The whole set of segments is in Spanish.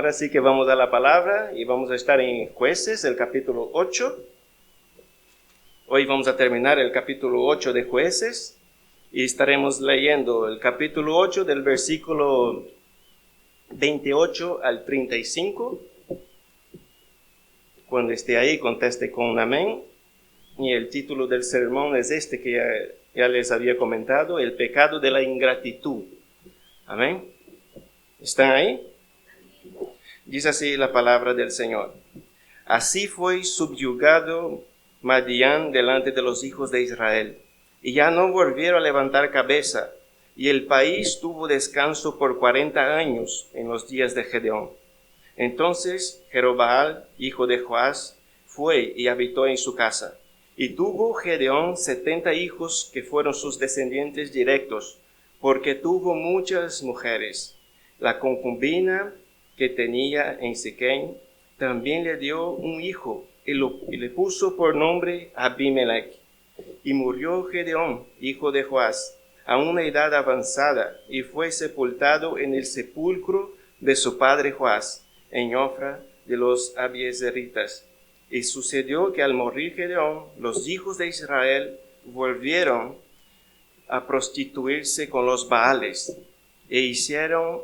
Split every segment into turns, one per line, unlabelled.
Ahora sí que vamos a la palabra y vamos a estar en Jueces, el capítulo 8. Hoy vamos a terminar el capítulo 8 de Jueces y estaremos leyendo el capítulo 8 del versículo 28 al 35. Cuando esté ahí, conteste con un amén. Y el título del sermón es este que ya les había comentado, el pecado de la ingratitud. Amén. ¿Están ahí? Dice así la palabra del Señor. Así fue subyugado Madián delante de los hijos de Israel, y ya no volvieron a levantar cabeza, y el país tuvo descanso por 40 años en los días de Gedeón. Entonces Jerobaal, hijo de Joás, fue y habitó en su casa, y tuvo Gedeón 70 hijos que fueron sus descendientes directos, porque tuvo muchas mujeres. La concubina que tenía en Siquem también le dio un hijo y le puso por nombre Abimelech. Y murió Gedeón, hijo de Joás, a una edad avanzada, y fue sepultado en el sepulcro de su padre Joás, en Ofra de los Abiezeritas. Y sucedió que al morir Gedeón, los hijos de Israel volvieron a prostituirse con los Baales, e hicieron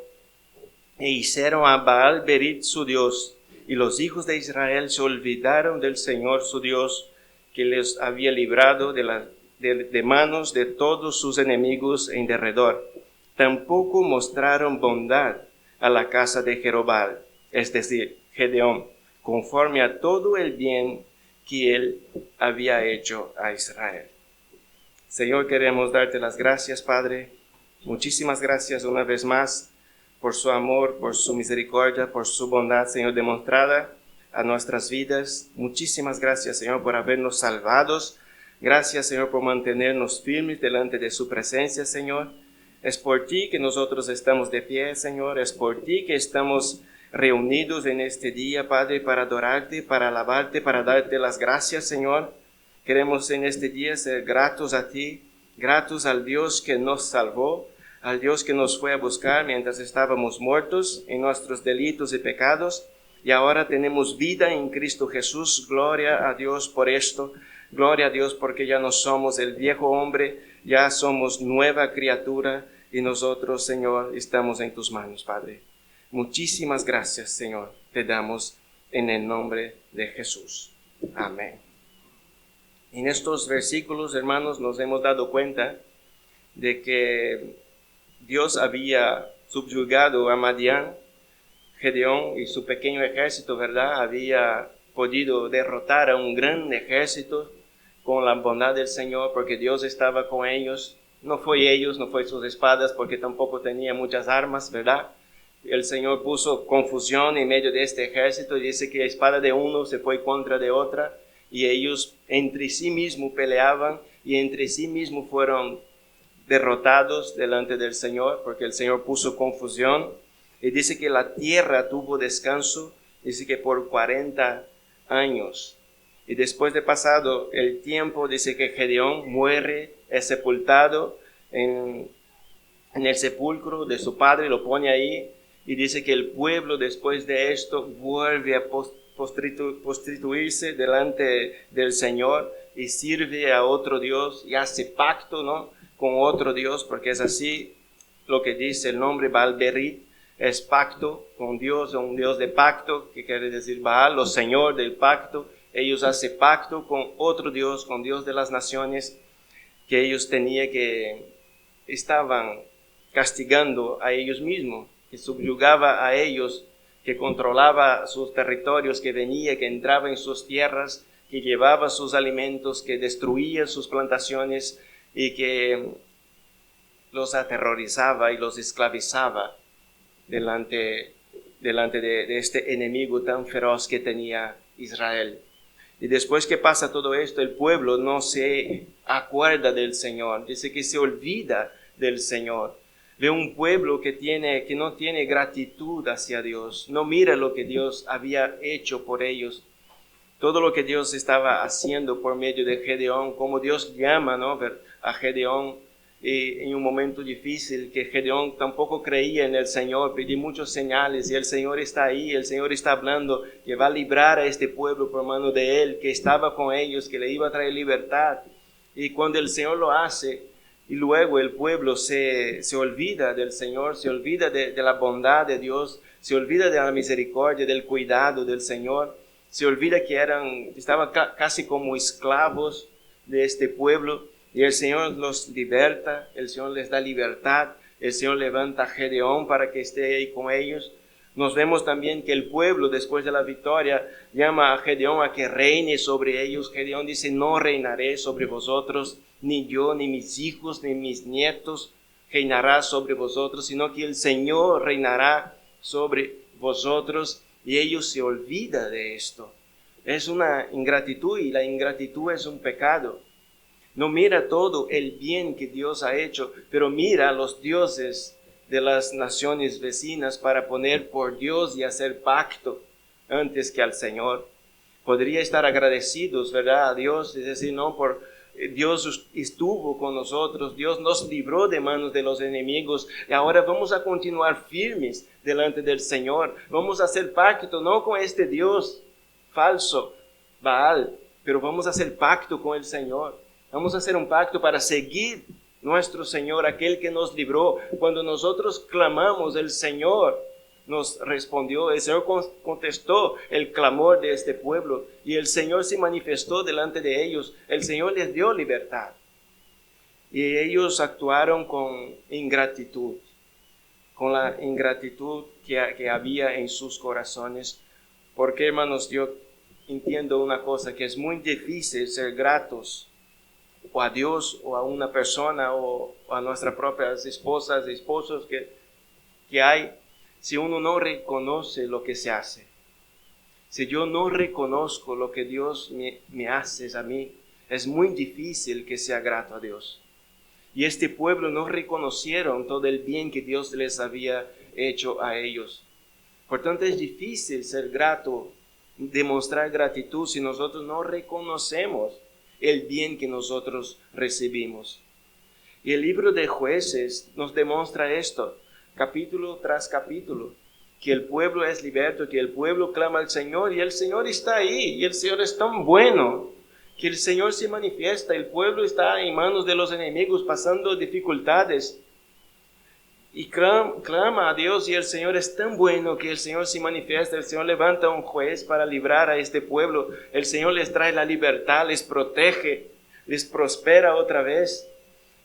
a Baal Berit su Dios, y los hijos de Israel se olvidaron del Señor su Dios, que les había librado de manos de todos sus enemigos en derredor. Tampoco mostraron bondad a la casa de Jerobaal, es decir, Gedeón, conforme a todo el bien que él había hecho a Israel. Señor, queremos darte las gracias, Padre. Muchísimas gracias una vez más por su amor, por su misericordia, por su bondad, Señor, demostrada a nuestras vidas. Muchísimas gracias, Señor, por habernos salvados. Gracias, Señor, por mantenernos firmes delante de su presencia, Señor. Es por ti que nosotros estamos de pie, Señor. Es por ti que estamos reunidos en este día, Padre, para adorarte, para alabarte, para darte las gracias, Señor. Queremos en este día ser gratos a ti, gratos al Dios que nos salvó, al Dios que nos fue a buscar mientras estábamos muertos en nuestros delitos y pecados, y ahora tenemos vida en Cristo Jesús. Gloria a Dios por esto. Gloria a Dios porque ya no somos el viejo hombre, ya somos nueva criatura, y nosotros, Señor, estamos en tus manos, Padre. Muchísimas gracias, Señor, te damos en el nombre de Jesús. Amén. En estos versículos, hermanos, nos hemos dado cuenta de que Dios había subyugado a Madián. Gedeón y su pequeño ejército, ¿verdad?, había podido derrotar a un gran ejército con la bondad del Señor, porque Dios estaba con ellos. No fue sus espadas, porque tampoco tenía muchas armas, ¿verdad? El Señor puso confusión en medio de este ejército y dice que la espada de uno se fue contra de otra, y ellos entre sí mismos peleaban y entre sí mismos fueron derrotados delante del Señor, porque el Señor puso confusión. Y dice que la tierra tuvo descanso, dice que por 40 años. Y después de pasado el tiempo, dice que Gedeón muere, es sepultado en el sepulcro de su padre, lo pone ahí. Y dice que el pueblo después de esto vuelve a prostituirse delante del Señor y sirve a otro Dios y hace pacto, ¿no?, con otro Dios, porque es así lo que dice el nombre Baal Berit, es pacto con Dios, un Dios de pacto, que quiere decir Baal, los Señor del pacto. Ellos hacen pacto con otro Dios, con Dios de las naciones, que ellos estaban castigando a ellos mismos, que subyugaba a ellos, que controlaba sus territorios, que venía, que entraba en sus tierras, que llevaba sus alimentos, que destruía sus plantaciones y que los aterrorizaba y los esclavizaba delante de este enemigo tan feroz que tenía Israel. Y después que pasa todo esto, el pueblo no se acuerda del Señor, dice que se olvida del Señor. Ve un pueblo que no tiene gratitud hacia Dios, no mira lo que Dios había hecho por ellos, todo lo que Dios estaba haciendo por medio de Gedeón, como Dios llama, ¿no?, a Gedeón en un momento difícil, que Gedeón tampoco creía en el Señor, pedí muchas señales y el Señor está ahí, el Señor está hablando que va a librar a este pueblo por mano de Él, que estaba con ellos, que le iba a traer libertad. Y cuando el Señor lo hace, y luego el pueblo se olvida del Señor, se olvida de la bondad de Dios, se olvida de la misericordia, del cuidado del Señor, se olvida que estaban casi como esclavos de este pueblo, y el Señor los liberta, el Señor les da libertad, el Señor levanta a Gedeón para que esté ahí con ellos. Nos vemos también que el pueblo, después de la victoria, llama a Gedeón a que reine sobre ellos. Gedeón dice, no reinaré sobre vosotros, ni yo, ni mis hijos, ni mis nietos reinará sobre vosotros, sino que el Señor reinará sobre vosotros. Y ellos se olvidan de esto. Es una ingratitud, y la ingratitud es un pecado. No mira todo el bien que Dios ha hecho, pero mira a los dioses de las naciones vecinas para poner por Dios y hacer pacto antes que al Señor. Podría estar agradecidos, ¿verdad?, a Dios, es decir, no, Dios estuvo con nosotros, Dios nos libró de manos de los enemigos, y ahora vamos a continuar firmes delante del Señor. Vamos a hacer pacto, no con este Dios falso, Baal, pero vamos a hacer pacto con el Señor. Vamos a hacer un pacto para seguir nuestro Señor, aquel que nos libró. Cuando nosotros clamamos, el Señor nos respondió, el Señor contestó el clamor de este pueblo, y el Señor se manifestó delante de ellos. El Señor les dio libertad, y ellos actuaron con ingratitud, con la ingratitud que había en sus corazones. Porque, hermanos, yo entiendo una cosa, que es muy difícil ser gratos o a Dios o a una persona o a nuestras propias esposas, esposos que hay, si uno no reconoce lo que se hace. Si yo no reconozco lo que Dios me hace a mí, es muy difícil que sea grato a Dios. Y este pueblo no reconocieron todo el bien que Dios les había hecho a ellos. Por tanto, es difícil ser grato, demostrar gratitud, si nosotros no reconocemos el bien que nosotros recibimos. Y el libro de Jueces nos demuestra esto, capítulo tras capítulo, que el pueblo es liberto, que el pueblo clama al Señor, y el Señor está ahí, y el Señor es tan bueno, que el Señor se manifiesta. El pueblo está en manos de los enemigos, pasando dificultades, y clama a Dios, y el Señor es tan bueno que el Señor se manifiesta. El Señor levanta un juez para librar a este pueblo. El Señor les trae la libertad, les protege, les prospera otra vez,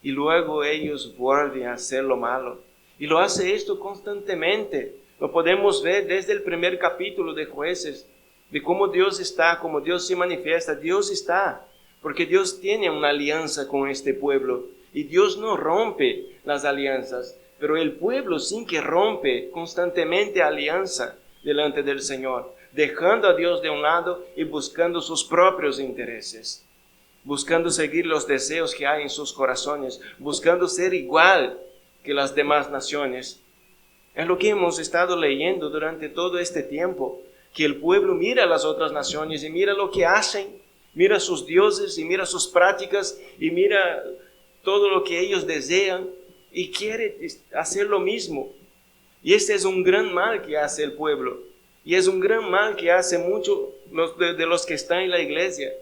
y luego ellos vuelven a hacer lo malo. Y lo hace esto constantemente. Lo podemos ver desde el primer capítulo de Jueces, de cómo Dios está, cómo Dios se manifiesta. Dios está, porque Dios tiene una alianza con este pueblo, y Dios no rompe las alianzas. Pero el pueblo sin que rompe constantemente alianza delante del Señor, dejando a Dios de un lado y buscando sus propios intereses, buscando seguir los deseos que hay en sus corazones, buscando ser igual que las demás naciones. Es lo que hemos estado leyendo durante todo este tiempo, que el pueblo mira a las otras naciones y mira lo que hacen, mira sus dioses y mira sus prácticas y mira todo lo que ellos desean, y quiere hacer lo mismo. Y este es un gran mal que hace el pueblo. Y es un gran mal que hace muchos de los que están en la iglesia.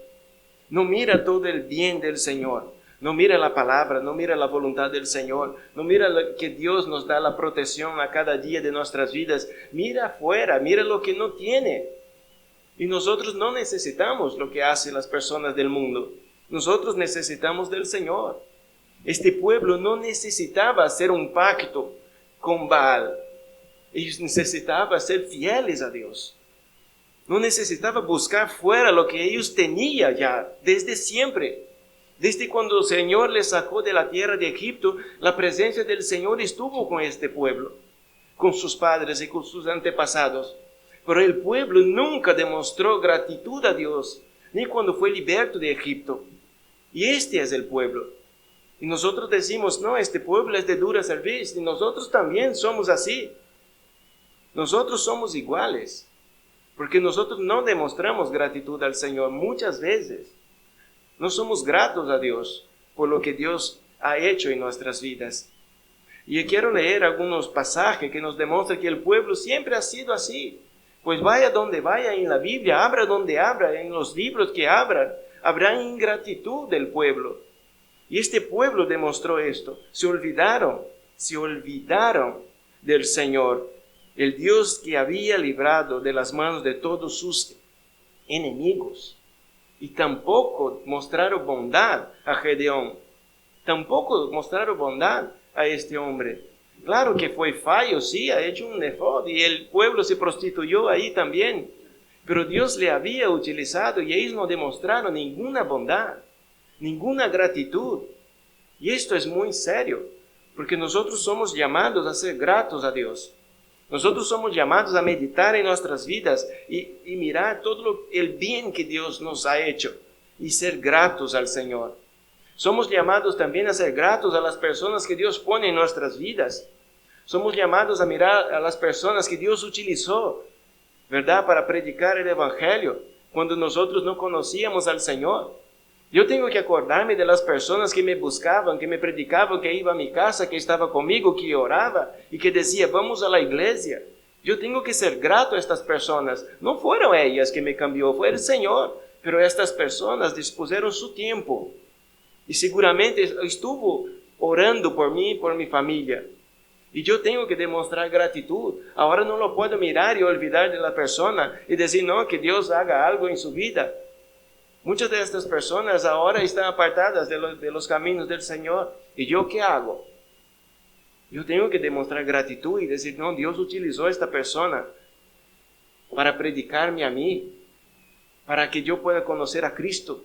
No mira todo el bien del Señor. No mira la palabra, no mira la voluntad del Señor. No mira que Dios nos da la protección a cada día de nuestras vidas. Mira afuera, mira lo que no tiene. Y nosotros no necesitamos lo que hacen las personas del mundo. Nosotros necesitamos del Señor. Este pueblo no necesitaba hacer un pacto con Baal. Ellos necesitaban ser fieles a Dios. No necesitaban buscar fuera lo que ellos tenían ya desde siempre. Desde cuando el Señor les sacó de la tierra de Egipto, la presencia del Señor estuvo con este pueblo, con sus padres y con sus antepasados. Pero el pueblo nunca demostró gratitud a Dios, ni cuando fue liberto de Egipto. Y este es el pueblo. Y nosotros decimos, no, este pueblo es de dura cerviz, y nosotros también somos así. Nosotros somos iguales, porque nosotros no demostramos gratitud al Señor muchas veces. No somos gratos a Dios por lo que Dios ha hecho en nuestras vidas. Y yo quiero leer algunos pasajes que nos demuestran que el pueblo siempre ha sido así. Pues vaya donde vaya en la Biblia, abra donde abra, en los libros que abran, habrá ingratitud del pueblo. Y este pueblo demostró esto. Se olvidaron del Señor, el Dios que había librado de las manos de todos sus enemigos. Y tampoco mostraron bondad a Gedeón. Tampoco mostraron bondad a este hombre. Claro que fue fallo, sí, ha hecho un efod y el pueblo se prostituyó ahí también. Pero Dios le había utilizado y ellos no demostraron ninguna bondad, ninguna gratitud. Y esto es muy serio, porque nosotros somos llamados a ser gratos a Dios. Nosotros somos llamados a meditar en nuestras vidas y mirar todo el bien que Dios nos ha hecho y ser gratos al Señor. Somos llamados también a ser gratos a las personas que Dios pone en nuestras vidas. Somos llamados a mirar a las personas que Dios utilizó, ¿verdad?, para predicar el Evangelio, cuando nosotros no conocíamos al Señor. Yo tengo que acordarme de las personas que me buscaban, que me predicaban, que iba a mi casa, que estaba conmigo, que oraba y que decía, vamos a la iglesia. Yo tengo que ser grato a estas personas. No fueron ellas que me cambió, fue el Señor. Pero estas personas dispusieron su tiempo y seguramente estuvo orando por mí y por mi familia. Y yo tengo que demostrar gratitud. Ahora no lo puedo mirar y olvidar de la persona y decir, no, que Dios haga algo en su vida. Muchas de estas personas ahora están apartadas de los caminos del Señor. ¿Y yo qué hago? Yo tengo que demostrar gratitud y decir, no, Dios utilizó a esta persona para predicarme a mí, para que yo pueda conocer a Cristo,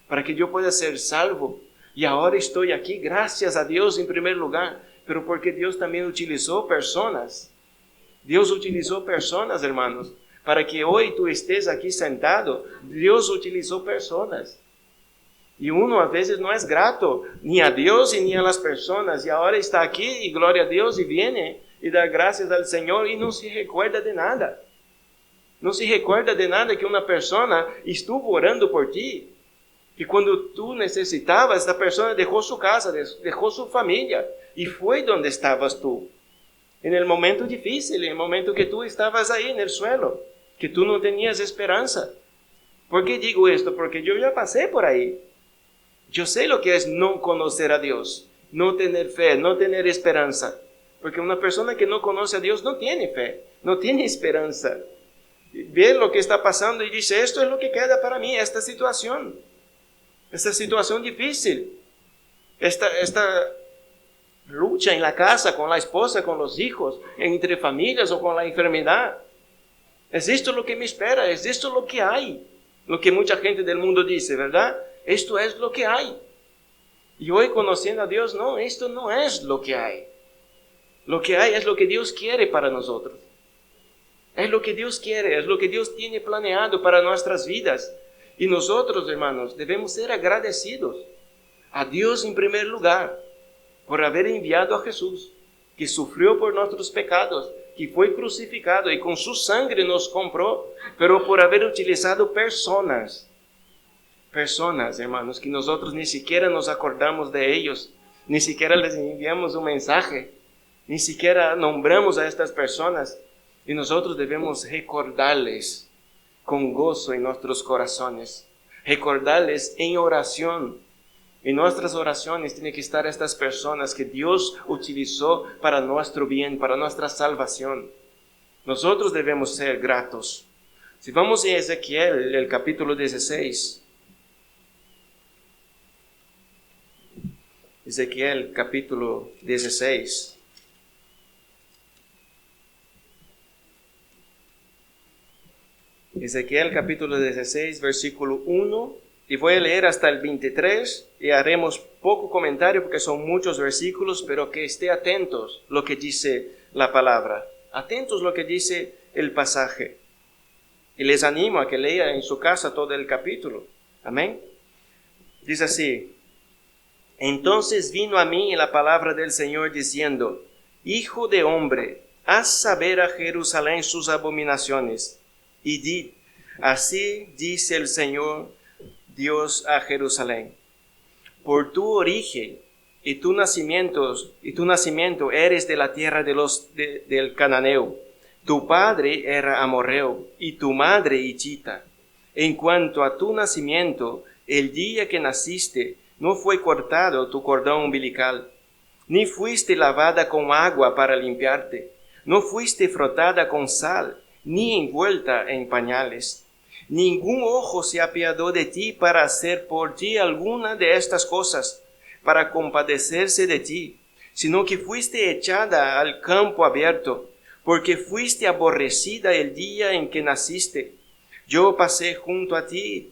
para que yo pueda ser salvo. Y ahora estoy aquí, gracias a Dios en primer lugar, pero porque Dios también utilizó personas. Dios utilizó personas, hermanos. Para que hoy tú estés aquí sentado, Dios utilizó personas. Y uno a veces no es grato ni a Dios ni a las personas. Y ahora está aquí y gloria a Dios y viene y da gracias al Señor y no se recuerda de nada. No se recuerda de nada que una persona estuvo orando por ti. Que cuando tú necesitabas, esta persona dejó su casa, dejó su familia y fue donde estabas tú. En el momento difícil, en el momento que tú estabas ahí en el suelo, que tú no tenías esperanza. ¿Por qué digo esto? Porque yo ya pasé por ahí. Yo sé lo que es no conocer a Dios, no tener fe, no tener esperanza. Porque una persona que no conoce a Dios no tiene fe, no tiene esperanza. Ve lo que está pasando y dice, esto es lo que queda para mí, esta situación difícil, esta lucha en la casa, con la esposa, con los hijos, entre familias o con la enfermedad. ¿Es esto lo que me espera? ¿Es esto lo que hay? Lo que mucha gente del mundo dice, ¿verdad? Esto es lo que hay. Y hoy conociendo a Dios, no, esto no es lo que hay. Lo que hay es lo que Dios quiere para nosotros. Es lo que Dios quiere, es lo que Dios tiene planeado para nuestras vidas. Y nosotros, hermanos, debemos ser agradecidos a Dios en primer lugar por haber enviado a Jesús, que sufrió por nuestros pecados, que fue crucificado y con su sangre nos compró, pero por haber utilizado personas, hermanos, que nosotros ni siquiera nos acordamos de ellos, ni siquiera les enviamos un mensaje, ni siquiera nombramos a estas personas, y nosotros debemos recordarles con gozo en nuestros corazones, recordarles en oración. En nuestras oraciones tienen que estar estas personas que Dios utilizó para nuestro bien, para nuestra salvación. Nosotros debemos ser gratos. Si vamos a Ezequiel, el capítulo 16. Ezequiel, capítulo 16. Ezequiel, capítulo 16, versículo 1. Y voy a leer hasta el 23 y haremos poco comentario porque son muchos versículos, pero que esté atentos lo que dice la palabra. Atentos lo que dice el pasaje. Y les animo a que lea en su casa todo el capítulo. Amén. Dice así: Entonces vino a mí la palabra del Señor diciendo: Hijo de hombre, haz saber a Jerusalén sus abominaciones. Y di, así dice el Señor Dios a Jerusalén: por tu origen y tu nacimiento eres de la tierra del cananeo. Tu padre era amorreo y tu madre hitita. En cuanto a tu nacimiento, el día que naciste, no fue cortado tu cordón umbilical, ni fuiste lavada con agua para limpiarte, no fuiste frotada con sal, ni envuelta en pañales. Ningún ojo se apiadó de ti para hacer por ti alguna de estas cosas, para compadecerse de ti, sino que fuiste echada al campo abierto, porque fuiste aborrecida el día en que naciste. Yo pasé junto a ti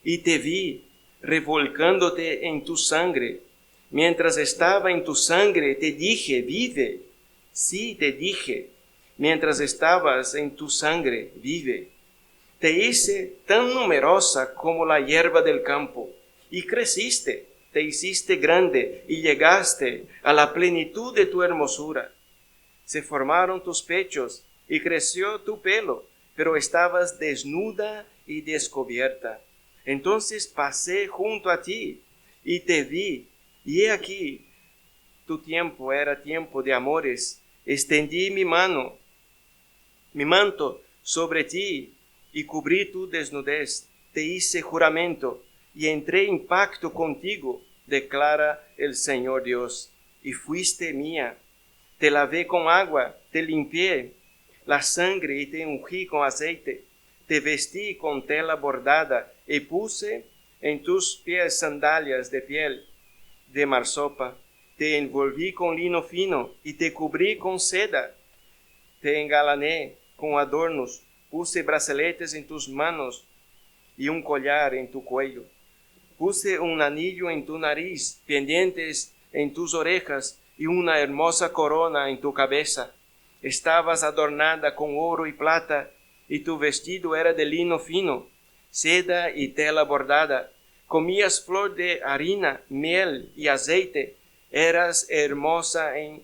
y te vi, revolcándote en tu sangre. Mientras estaba en tu sangre, te dije, vive. Sí, te dije, mientras estabas en tu sangre, vive. Te hice tan numerosa como la hierba del campo, y creciste, te hiciste grande, y llegaste a la plenitud de tu hermosura. Se formaron tus pechos, y creció tu pelo, pero estabas desnuda y descubierta. Entonces pasé junto a ti, y te vi, y he aquí, tu tiempo era tiempo de amores. Extendí mi manto sobre ti, y cubrí tu desnudez. Te hice juramento, y entré en pacto contigo, declara el Señor Dios, y fuiste mía. Te lavé con agua, te limpié la sangre y te ungí con aceite. Te vestí con tela bordada, y puse en tus pies sandalias de piel de marsopa. Te envolví con lino fino y te cubrí con seda. Te engalané con adornos, puse brazaletes en tus manos y un collar en tu cuello. Puse un anillo en tu nariz, pendientes en tus orejas y una hermosa corona en tu cabeza. Estabas adornada con oro y plata, y tu vestido era de lino fino, seda y tela bordada. Comías flor de harina, miel y aceite. Eras hermosa en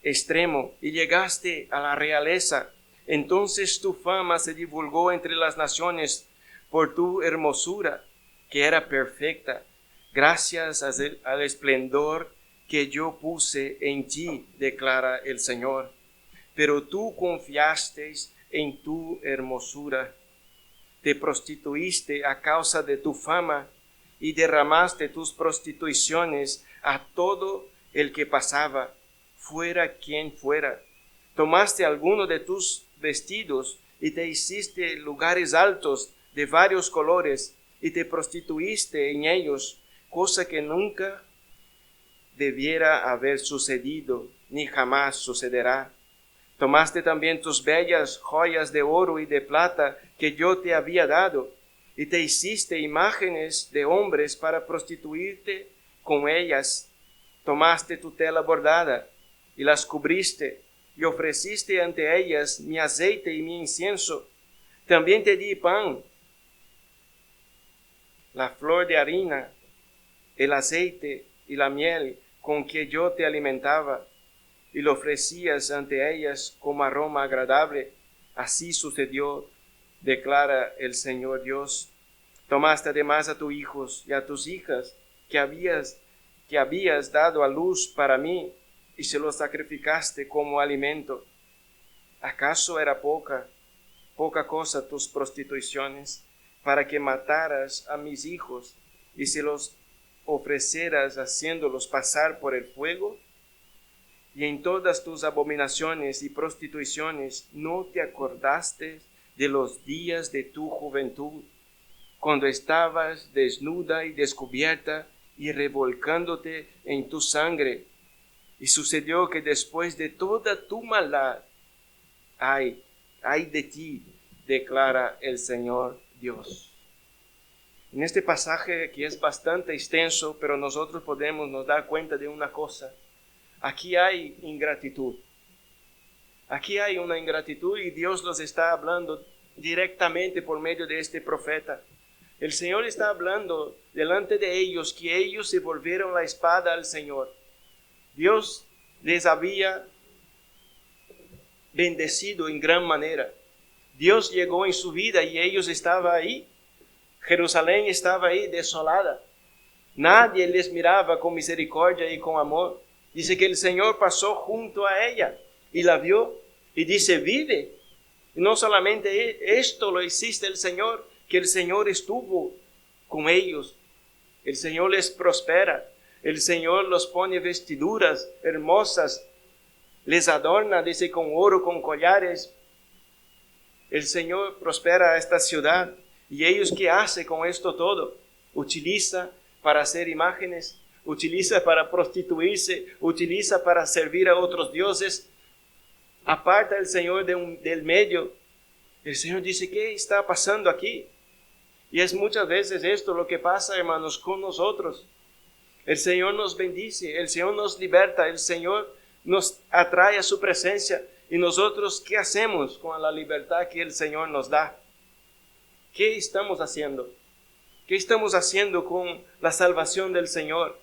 extremo y llegaste a la realeza. Entonces tu fama se divulgó entre las naciones por tu hermosura, que era perfecta, gracias al esplendor que yo puse en ti, declara el Señor. Pero tú confiaste en tu hermosura, te prostituiste a causa de tu fama y derramaste tus prostituciones a todo el que pasaba, fuera quien fuera. Tomaste alguno de tus vestidos y te hiciste lugares altos de varios colores y te prostituiste en ellos, cosa que nunca debiera haber sucedido ni jamás sucederá. Tomaste también tus bellas joyas de oro y de plata que yo te había dado, y te hiciste imágenes de hombres para prostituirte con ellas. Tomaste tu tela bordada y las cubriste, y ofreciste ante ellas mi aceite y mi incienso. También te di pan, la flor de harina, el aceite y la miel con que yo te alimentaba, y lo ofrecías ante ellas como aroma agradable. Así sucedió, declara el Señor Dios. Tomaste además a tus hijos y a tus hijas que habías dado a luz para mí, y se los sacrificaste como alimento. ¿Acaso era poca cosa tus prostituciones, para que mataras a mis hijos y se los ofreceras haciéndolos pasar por el fuego? Y en todas tus abominaciones y prostituciones no te acordaste de los días de tu juventud, cuando estabas desnuda y descubierta y revolcándote en tu sangre. Y sucedió que después de toda tu maldad, ay de ti, declara el Señor Dios. En este pasaje, que es bastante extenso, pero nosotros podemos nos dar cuenta de una cosa. Aquí hay ingratitud. Aquí hay una ingratitud y Dios los está hablando directamente por medio de este profeta. El Señor está hablando delante de ellos que ellos se volvieron la espada al Señor. Dios les había bendecido en gran manera. Dios llegó en su vida y ellos estaban ahí. Jerusalén estaba ahí desolada. Nadie les miraba con misericordia y con amor. Dice que el Señor pasó junto a ella y la vio y dice, vive. Y no solamente esto lo hiciste el Señor, que el Señor estuvo con ellos. El Señor les prospera. El Señor los pone vestiduras hermosas. Les adorna, dice, con oro, con collares. El Señor prospera a esta ciudad. ¿Y ellos qué hace con esto todo? Utiliza para hacer imágenes, utiliza para prostituirse, utiliza para servir a otros dioses. Aparta el Señor del medio. El Señor dice, ¿qué está pasando aquí? Y es muchas veces esto lo que pasa, hermanos, con nosotros. El Señor nos bendice, el Señor nos liberta, el Señor nos atrae a su presencia. ¿Y nosotros qué hacemos con la libertad que el Señor nos da? ¿Qué estamos haciendo? ¿Qué estamos haciendo con la salvación del Señor?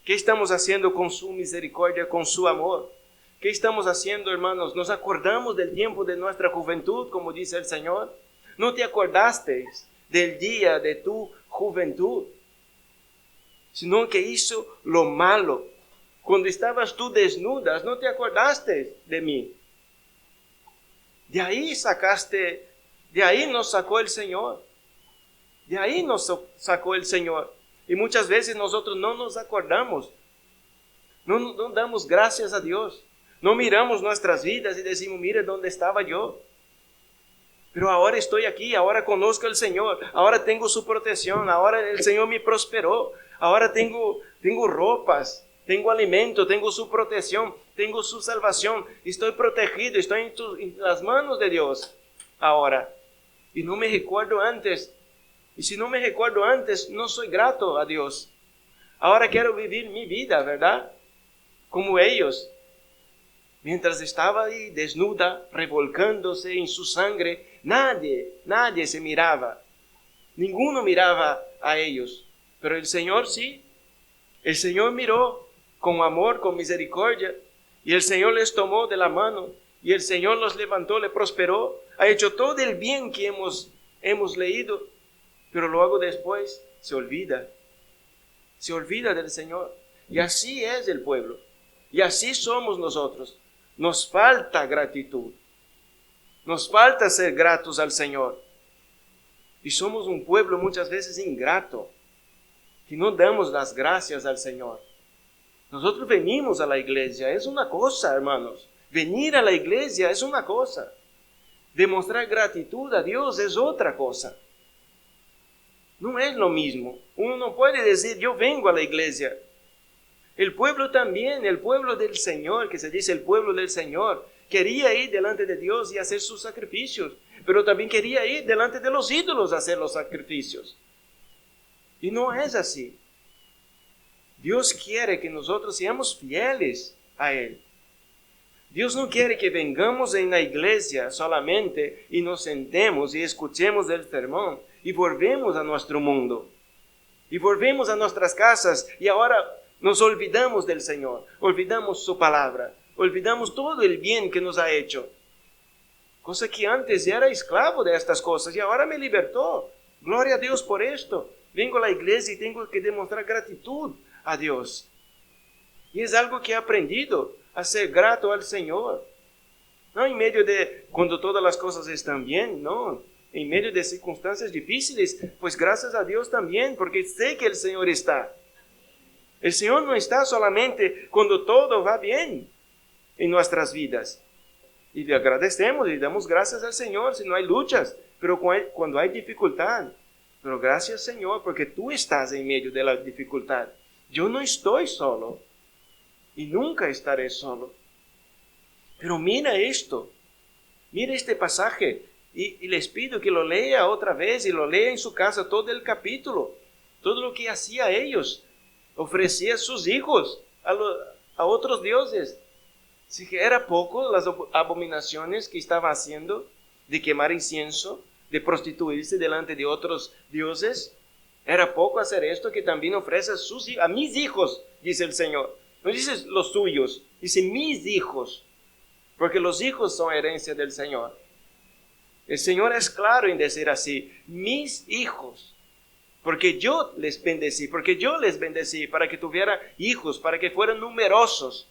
¿Qué estamos haciendo con su misericordia, con su amor? ¿Qué estamos haciendo, hermanos? ¿Nos acordamos del tiempo de nuestra juventud, como dice el Señor? ¿No te acordaste del día de tu juventud? Sino que hizo lo malo. Cuando estabas tú desnudas, no te acordaste de mí. De ahí nos sacó el Señor. De ahí nos sacó el Señor. Y muchas veces nosotros no nos acordamos. No damos gracias a Dios. No miramos nuestras vidas y decimos, mire dónde estaba yo. Pero ahora estoy aquí, ahora conozco al Señor, ahora tengo su protección, ahora el Señor me prosperó, ahora tengo ropas, tengo alimento, tengo su protección, tengo su salvación, estoy protegido, estoy en las manos de Dios ahora. Y no me recuerdo antes. Y si no me recuerdo antes, no soy grato a Dios. Ahora quiero vivir mi vida, ¿verdad? Como ellos. Mientras estaba ahí desnuda, revolcándose en su sangre, nadie se miraba. Ninguno miraba a ellos. Pero el Señor sí. El Señor miró con amor, con misericordia. Y el Señor les tomó de la mano. Y el Señor los levantó, les prosperó. Ha hecho todo el bien que hemos leído. Pero luego después se olvida del Señor. Y así es el pueblo. Y así somos nosotros. Nos falta gratitud. Nos falta ser gratos al Señor. Y somos un pueblo muchas veces ingrato, que no damos las gracias al Señor. Nosotros venimos a la iglesia, es una cosa, hermanos. Venir a la iglesia es una cosa. Demostrar gratitud a Dios es otra cosa. No es lo mismo. Uno no puede decir, yo vengo a la iglesia. El pueblo también, el pueblo del Señor, que se dice el pueblo del Señor, quería ir delante de Dios y hacer sus sacrificios, pero también quería ir delante de los ídolos a hacer los sacrificios. Y no es así. Dios quiere que nosotros seamos fieles a Él. Dios no quiere que vengamos en la iglesia solamente y nos sentemos y escuchemos el sermón y volvemos a nuestro mundo. Y volvemos a nuestras casas y ahora nos olvidamos del Señor, olvidamos su palabra, olvidamos todo el bien que nos ha hecho. Cosa que antes era esclavo de estas cosas y ahora me libertó. Gloria a Dios por esto. Vengo a la iglesia y tengo que demostrar gratitud a Dios. Y es algo que he aprendido, a ser grato al Señor. No en medio de cuando todas las cosas están bien, no. En medio de circunstancias difíciles, pues gracias a Dios también, porque sé que el Señor está. El Señor no está solamente cuando todo va bien en nuestras vidas. Y le agradecemos y damos gracias al Señor si no hay luchas, pero cuando hay dificultad. Pero gracias, Señor, porque tú estás en medio de la dificultad. Yo no estoy solo y nunca estaré solo. Pero mira esto, mira este pasaje y les pido que lo lea otra vez y lo lea en su casa todo el capítulo, todo lo que hacía ellos. Ofrecía a sus hijos a otros dioses. Si era poco las abominaciones que estaba haciendo, de quemar incienso, de prostituirse delante de otros dioses, era poco hacer esto, que también ofrece a mis hijos, dice el Señor. No dice los suyos, dice mis hijos, porque los hijos son herencia del Señor. El Señor es claro en decir así, mis hijos. Porque yo les bendecí, para que tuvieran hijos, para que fueran numerosos,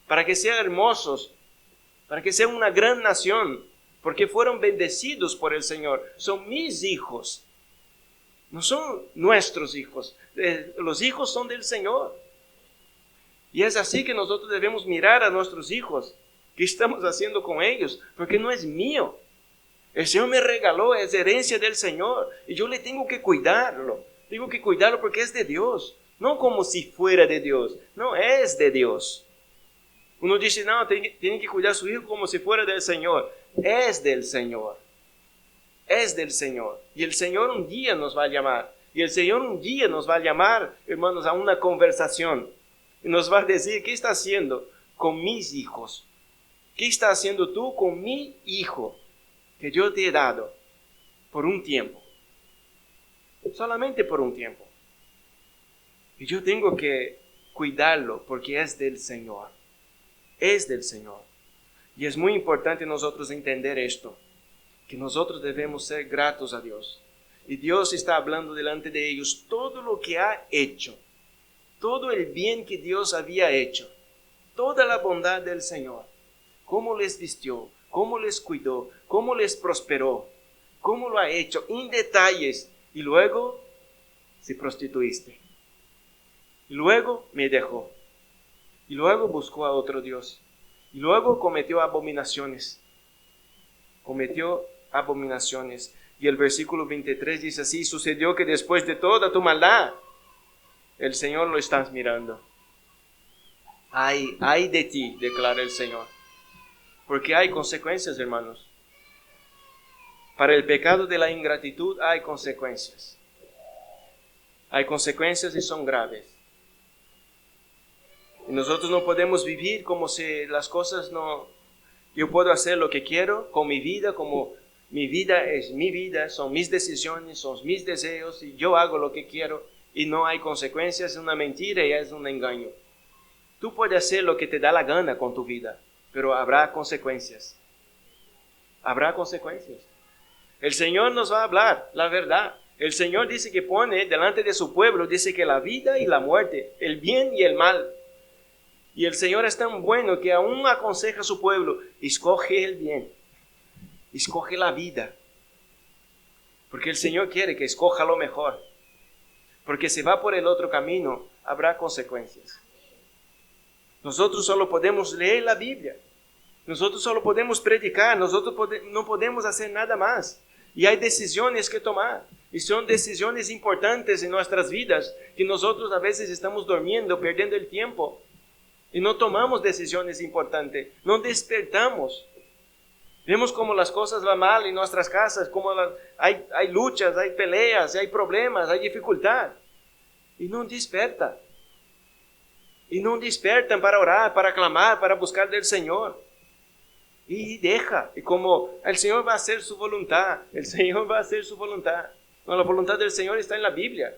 para que sean hermosos, para que sean una gran nación, porque fueron bendecidos por el Señor. Son mis hijos, no son nuestros hijos. Los hijos son del Señor. Y es así que nosotros debemos mirar a nuestros hijos. ¿Qué estamos haciendo con ellos? Porque no es mío. El Señor me regaló, es herencia del Señor. Y yo le tengo que cuidarlo. Tengo que cuidarlo porque es de Dios. No como si fuera de Dios. No, es de Dios. Uno dice, no, tiene que cuidar a su hijo como si fuera del Señor. Es del Señor. Es del Señor. Y el Señor un día nos va a llamar. Y el Señor un día nos va a llamar, hermanos, a una conversación. Y nos va a decir, ¿qué está haciendo con mis hijos? ¿Qué está haciendo tú con mi hijo que yo te he dado por un tiempo? Solamente por un tiempo. Y yo tengo que cuidarlo porque es del Señor. Es del Señor. Y es muy importante nosotros entender esto, que nosotros debemos ser gratos a Dios. Y Dios está hablando delante de ellos todo lo que ha hecho, todo el bien que Dios había hecho, toda la bondad del Señor, cómo les vistió, cómo les cuidó, cómo les prosperó, cómo lo ha hecho en detalles. Y luego se prostituiste. Y luego me dejó. Y luego buscó a otro Dios. Y luego cometió abominaciones. Cometió abominaciones. Y el versículo 23 dice así: sucedió que después de toda tu maldad, el Señor lo estás mirando. Ay de ti, declara el Señor. Porque hay consecuencias, hermanos. Para el pecado de la ingratitud hay consecuencias. Hay consecuencias y son graves. Y nosotros no podemos vivir como si las cosas no... Yo puedo hacer lo que quiero con mi vida, como mi vida es mi vida, son mis decisiones, son mis deseos, y yo hago lo que quiero y no hay consecuencias. Es una mentira y es un engaño. Tú puedes hacer lo que te da la gana con tu vida, pero habrá consecuencias. Habrá consecuencias. El Señor nos va a hablar la verdad. El Señor dice que pone delante de su pueblo, dice que la vida y la muerte, el bien y el mal. Y el Señor es tan bueno que aún aconseja a su pueblo: escoge el bien, escoge la vida. Porque el Señor quiere que escoja lo mejor. Porque si va por el otro camino, habrá consecuencias. Nosotros solo podemos leer la Biblia. Nosotros solo podemos predicar. Nosotros no podemos hacer nada más. Y hay decisiones que tomar. Y son decisiones importantes en nuestras vidas, que nosotros a veces estamos durmiendo, perdiendo el tiempo. Y no tomamos decisiones importantes. No despertamos. Vemos cómo las cosas van mal en nuestras casas, cómo hay luchas, hay peleas, hay problemas, hay dificultad. Y no desperta. Y no despertan para orar, para clamar, para buscar del Señor. Y deja. Y como el Señor va a hacer su voluntad. El Señor va a hacer su voluntad. No, la voluntad del Señor está en la Biblia.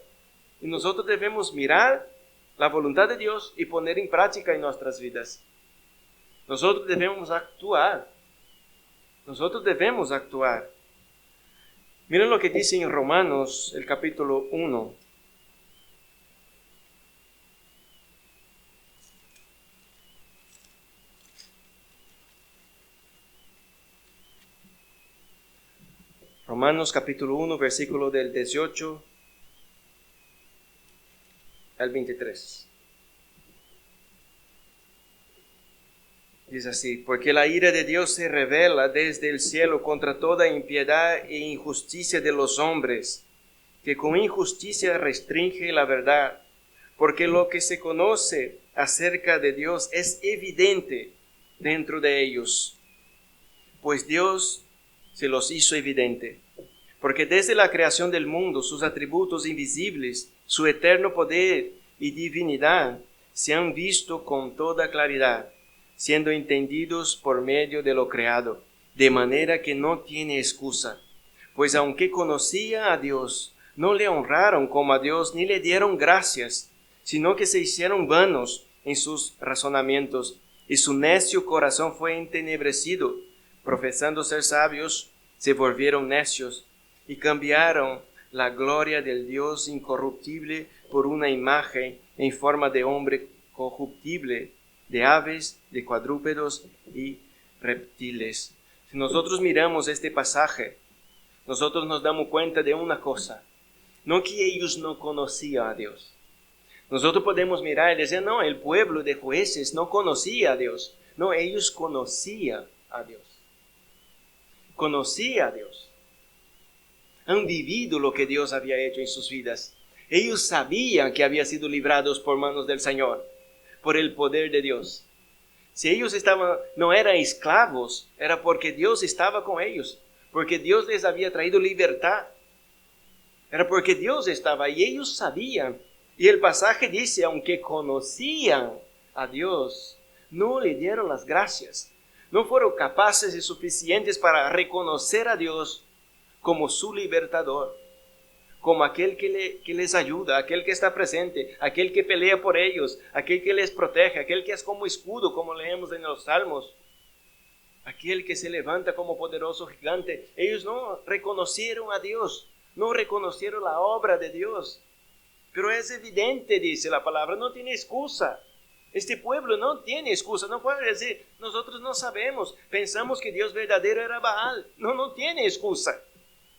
Y nosotros debemos mirar la voluntad de Dios y poner en práctica en nuestras vidas. Nosotros debemos actuar. Nosotros debemos actuar. Miren lo que dice en Romanos, el capítulo 1. Romanos capítulo 1, versículo del 18 al 23. Dice así: porque la ira de Dios se revela desde el cielo contra toda impiedad e injusticia de los hombres, que con injusticia restringe la verdad. Porque lo que se conoce acerca de Dios es evidente dentro de ellos, pues Dios se los hizo evidente. Porque desde la creación del mundo, sus atributos invisibles, su eterno poder y divinidad, se han visto con toda claridad, siendo entendidos por medio de lo creado, de manera que no tiene excusa. Pues aunque conocía a Dios, no le honraron como a Dios ni le dieron gracias, sino que se hicieron vanos en sus razonamientos, y su necio corazón fue entenebrecido. Profesando ser sabios, se volvieron necios, y cambiaron la gloria del Dios incorruptible por una imagen en forma de hombre corruptible, de aves, de cuadrúpedos y reptiles. Si nosotros miramos este pasaje, nosotros nos damos cuenta de una cosa, no que ellos no conocían a Dios. Nosotros podemos mirar y decir, no, el pueblo de jueces no conocía a Dios. No, ellos conocían a Dios. Conocían a Dios. Han vivido lo que Dios había hecho en sus vidas. Ellos sabían que habían sido librados por manos del Señor, por el poder de Dios. Si ellos no eran esclavos, era porque Dios estaba con ellos, porque Dios les había traído libertad. Era porque Dios estaba y ellos sabían. Y el pasaje dice, aunque conocían a Dios, no le dieron las gracias. No fueron capaces y suficientes para reconocer a Dios como su libertador, como aquel que les ayuda, aquel que está presente, aquel que pelea por ellos, aquel que les protege, aquel que es como escudo, como leemos en los Salmos, aquel que se levanta como poderoso gigante. Ellos no reconocieron a Dios, no reconocieron la obra de Dios. Pero es evidente, dice la palabra, no tiene excusa. Este pueblo no tiene excusa, no puede decir, nosotros no sabemos, pensamos que Dios verdadero era Baal. No tiene excusa,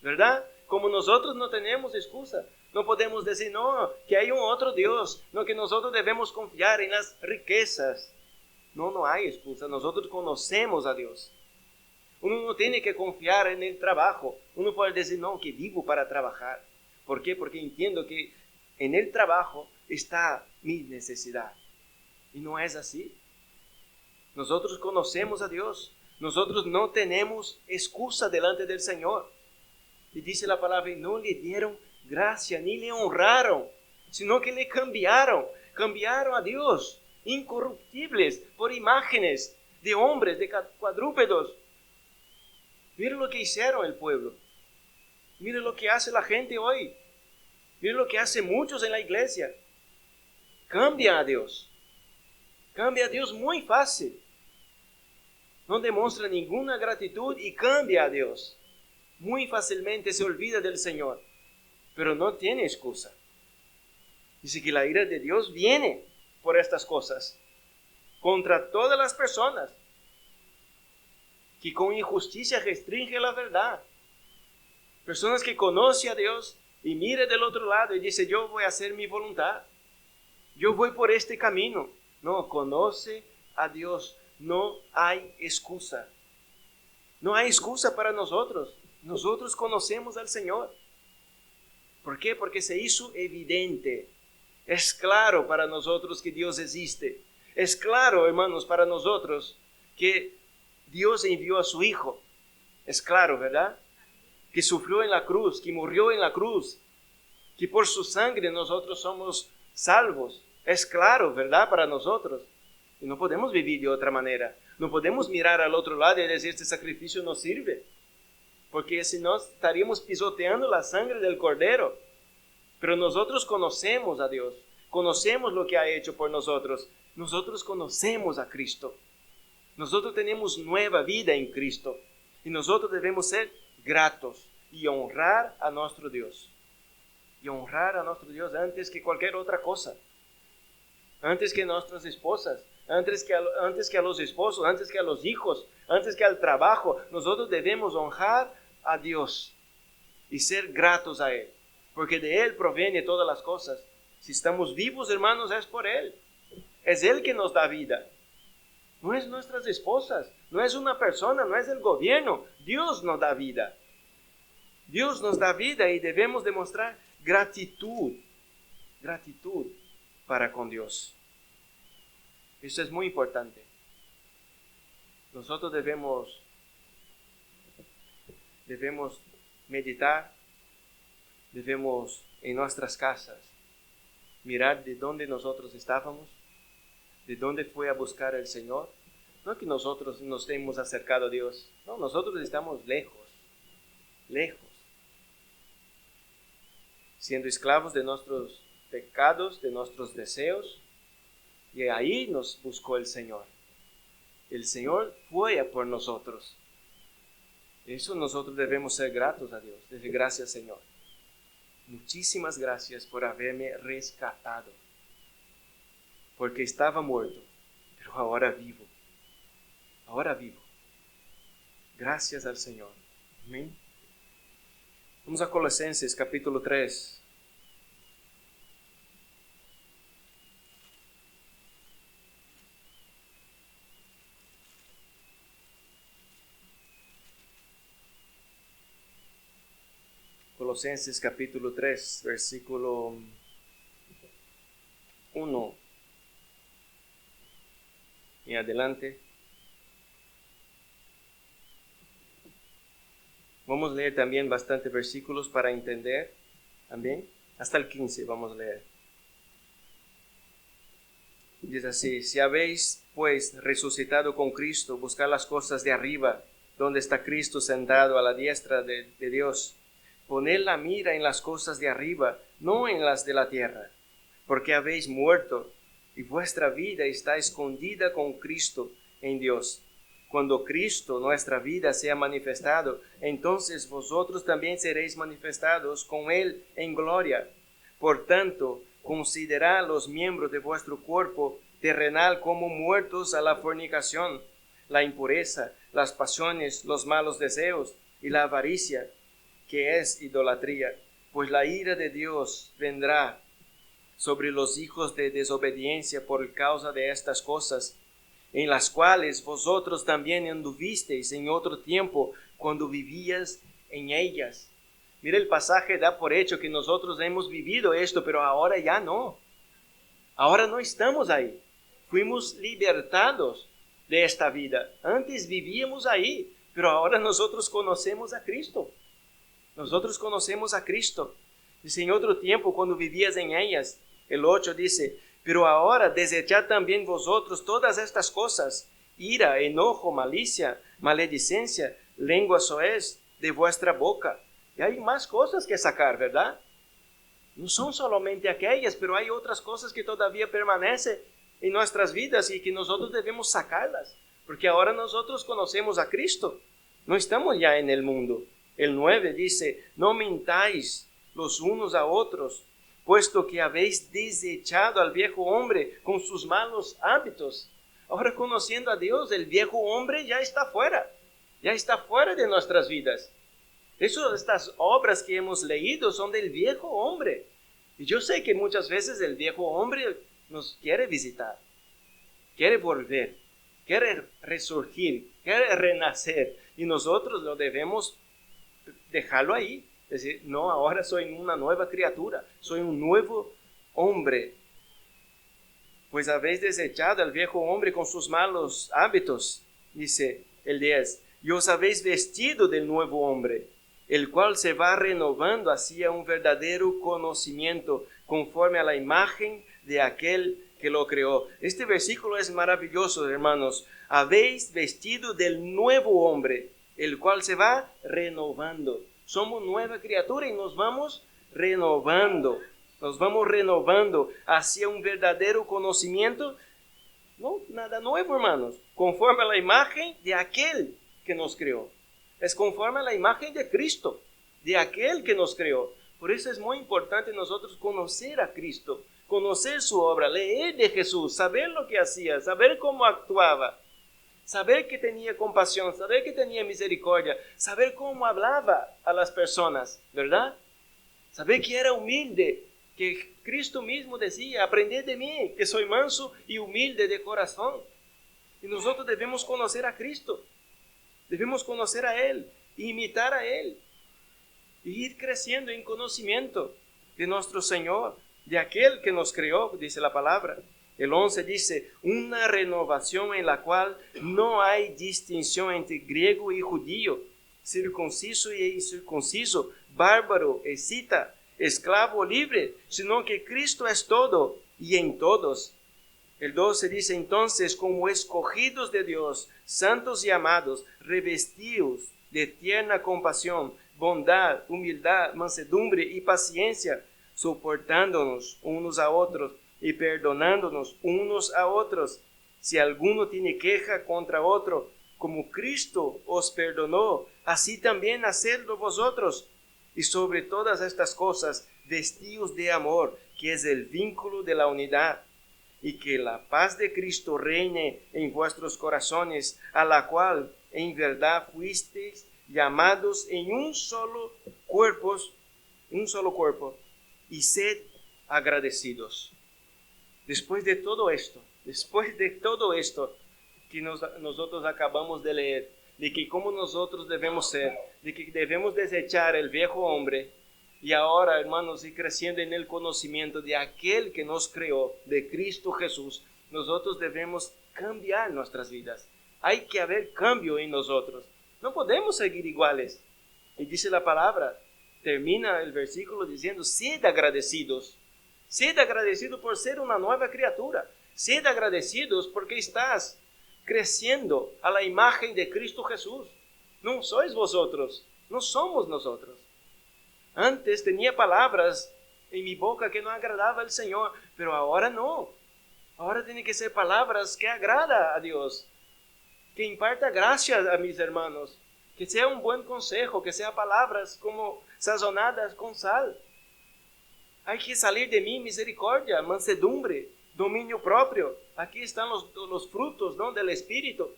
¿verdad? Como nosotros no tenemos excusa. No podemos decir, no, que hay un otro Dios, no, que nosotros debemos confiar en las riquezas. No hay excusa, nosotros conocemos a Dios. Uno no tiene que confiar en el trabajo. Uno puede decir, no, que vivo para trabajar. ¿Por qué? Porque entiendo que en el trabajo está mi necesidad. Y no es así. Nosotros conocemos a Dios. Nosotros no tenemos excusa delante del Señor. Y dice la palabra, y no le dieron gracia, ni le honraron, sino que le cambiaron. Cambiaron a Dios, incorruptibles, por imágenes de hombres, de cuadrúpedos. Mira lo que hicieron el pueblo. Mira lo que hace la gente hoy. Mira lo que hace muchos en la iglesia. Cambia a Dios. Cambia a Dios muy fácil. No demuestra ninguna gratitud y cambia a Dios. Muy fácilmente se olvida del Señor. Pero no tiene excusa. Dice que la ira de Dios viene por estas cosas. Contra todas las personas que con injusticia restringen la verdad. Personas que conocen a Dios y mira del otro lado y dice, yo voy a hacer mi voluntad. Yo voy por este camino. No, conoce a Dios. No hay excusa. No hay excusa para nosotros. Nosotros conocemos al Señor. ¿Por qué? Porque se hizo evidente. Es claro para nosotros que Dios existe. Es claro, hermanos, para nosotros que Dios envió a su Hijo. Es claro, ¿verdad? Que sufrió en la cruz, que murió en la cruz, que por su sangre nosotros somos salvos. Es claro, ¿verdad? Para nosotros. Y no podemos vivir de otra manera. No podemos mirar al otro lado y decir, este sacrificio no sirve. Porque si no, estaríamos pisoteando la sangre del Cordero. Pero nosotros conocemos a Dios. Conocemos lo que ha hecho por nosotros. Nosotros conocemos a Cristo. Nosotros tenemos nueva vida en Cristo. Y nosotros debemos ser gratos y honrar a nuestro Dios. Y honrar a nuestro Dios antes que cualquier otra cosa. Antes que nuestras esposas, antes que a los esposos, antes que a los hijos, antes que al trabajo. Nosotros debemos honrar a Dios y ser gratos a Él. Porque de Él proviene todas las cosas. Si estamos vivos, hermanos, es por Él. Es Él que nos da vida. No es nuestras esposas, no es una persona, no es el gobierno. Dios nos da vida. Dios nos da vida y debemos demostrar gratitud. Gratitud para con Dios. Eso es muy importante. Nosotros debemos meditar, debemos en nuestras casas mirar de dónde nosotros estábamos, de dónde fue a buscar el Señor. No que nosotros nos hemos acercado a Dios, no, nosotros estamos lejos, siendo esclavos de nuestros pecados, de nuestros deseos, y ahí nos buscó el Señor. El Señor fue a por nosotros. Eso nosotros debemos ser gratos a Dios. Decir gracias, Señor. muchísimas gracias por haberme rescatado, porque estaba muerto, pero ahora vivo. Ahora vivo. Gracias al Señor. Amén. Vamos a Colosenses capítulo 3. Colosenses capítulo 3, versículo 1 en adelante. Vamos a leer también bastantes versículos para entender. Amén. Hasta el 15 vamos a leer. Dice así: si habéis pues resucitado con Cristo, buscad las cosas de arriba, donde está Cristo sentado a la diestra de Dios. Poned la mira en las cosas de arriba, no en las de la tierra, porque habéis muerto, y vuestra vida está escondida con Cristo en Dios. Cuando Cristo, nuestra vida, sea manifestado, entonces vosotros también seréis manifestados con Él en gloria. Por tanto, considerad los miembros de vuestro cuerpo terrenal como muertos a la fornicación, la impureza, las pasiones, los malos deseos y la avaricia, que es idolatría, pues la ira de Dios vendrá sobre los hijos de desobediencia por causa de estas cosas, en las cuales vosotros también anduvisteis en otro tiempo cuando vivíais en ellas. Mira, el pasaje da por hecho que nosotros hemos vivido esto, pero ahora ya no. Ahora no estamos ahí. Fuimos libertados de esta vida. Antes vivíamos ahí, pero ahora nosotros conocemos a Cristo. Nosotros conocemos a Cristo. Dice, en otro tiempo, cuando vivías en ellas, el 8 dice, pero ahora desechad también vosotros todas estas cosas, ira, enojo, malicia, maledicencia, lengua soez de vuestra boca. Y hay más cosas que sacar, ¿verdad? No son solamente aquellas, pero hay otras cosas que todavía permanecen en nuestras vidas y que nosotros debemos sacarlas, porque ahora nosotros conocemos a Cristo. No estamos ya en el mundo. El 9 dice, no mintáis los unos a otros, puesto que habéis desechado al viejo hombre con sus malos hábitos. Ahora, conociendo a Dios, el viejo hombre ya está fuera de nuestras vidas. Estas obras que hemos leído son del viejo hombre. Y yo sé que muchas veces el viejo hombre nos quiere visitar, quiere volver, quiere resurgir, quiere renacer, y nosotros lo debemos dejarlo ahí. Es decir, no, ahora soy una nueva criatura, soy un nuevo hombre. Pues habéis desechado al viejo hombre con sus malos hábitos, dice el 10, y os habéis vestido del nuevo hombre, el cual se va renovando hacia un verdadero conocimiento, conforme a la imagen de aquel que lo creó. Este versículo es maravilloso, hermanos. Habéis vestido del nuevo hombre, el cual se va renovando. Somos nueva criatura y nos vamos renovando. Nos vamos renovando hacia un verdadero conocimiento. No, nada nuevo, hermanos. Conforme a la imagen de aquel que nos creó. Es conforme a la imagen de Cristo, de aquel que nos creó. Por eso es muy importante nosotros conocer a Cristo, conocer su obra, leer de Jesús, saber lo que hacía, saber cómo actuaba, saber que tenía compasión, saber que tenía misericordia, saber cómo hablaba a las personas, ¿verdad? Saber que era humilde, que Cristo mismo decía, aprended de mí, que soy manso y humilde de corazón. Y nosotros debemos conocer a Cristo, debemos conocer a Él, imitar a Él, y ir creciendo en conocimiento de nuestro Señor, de aquel que nos creó, dice la palabra. El 11 dice, una renovación en la cual no hay distinción entre griego y judío, circunciso y incircunciso, bárbaro, escita, esclavo o libre, sino que Cristo es todo y en todos. El 12 dice, entonces, como escogidos de Dios, santos y amados, revestidos de tierna compasión, bondad, humildad, mansedumbre y paciencia, soportándonos unos a otros y perdonándonos unos a otros, si alguno tiene queja contra otro, como Cristo os perdonó, así también hacedlo vosotros. Y sobre todas estas cosas, vestidos de amor, que es el vínculo de la unidad, y que la paz de Cristo reine en vuestros corazones, a la cual en verdad fuisteis llamados en un solo cuerpo, y sed agradecidos. Después de todo esto que nosotros acabamos de leer, de que cómo nosotros debemos ser, de que debemos desechar el viejo hombre, y ahora, hermanos, ir creciendo en el conocimiento de aquel que nos creó, de Cristo Jesús, nosotros debemos cambiar nuestras vidas. Hay que haber cambio en nosotros. No podemos seguir iguales. Y dice la palabra, termina el versículo diciendo, sed agradecidos. Sed agradecidos por ser una nueva criatura. Sed agradecidos porque estás creciendo a la imagen de Cristo Jesús. No sois vosotros, no somos nosotros. Antes tenía palabras en mi boca que no agradaba al Señor, pero ahora no. Ahora tiene que ser palabras que agrada a Dios, que imparta gracia a mis hermanos, que sea un buen consejo, que sea palabras como sazonadas con sal. Hay que salir de mí misericordia, mansedumbre, dominio propio. Aquí están los frutos, ¿no?, del Espíritu.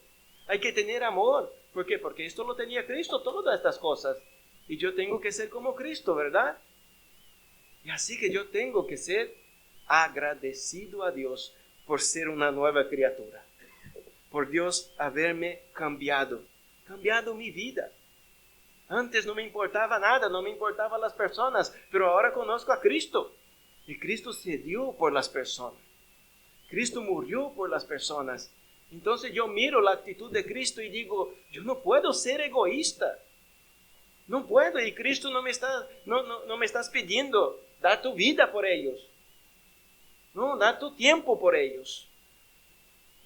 Hay que tener amor. ¿Por qué? Porque esto lo tenía Cristo, todas estas cosas. Y yo tengo que ser como Cristo, ¿verdad? Y así que yo tengo que ser agradecido a Dios por ser una nueva criatura. Por Dios haberme cambiado mi vida. Antes no me importaba nada, no me importaban las personas, pero ahora conozco a Cristo. Y Cristo se dio por las personas. Cristo murió por las personas. Entonces yo miro la actitud de Cristo y digo, yo no puedo ser egoísta. No puedo, y Cristo no me estás pidiendo dar tu vida por ellos. No, da tu tiempo por ellos.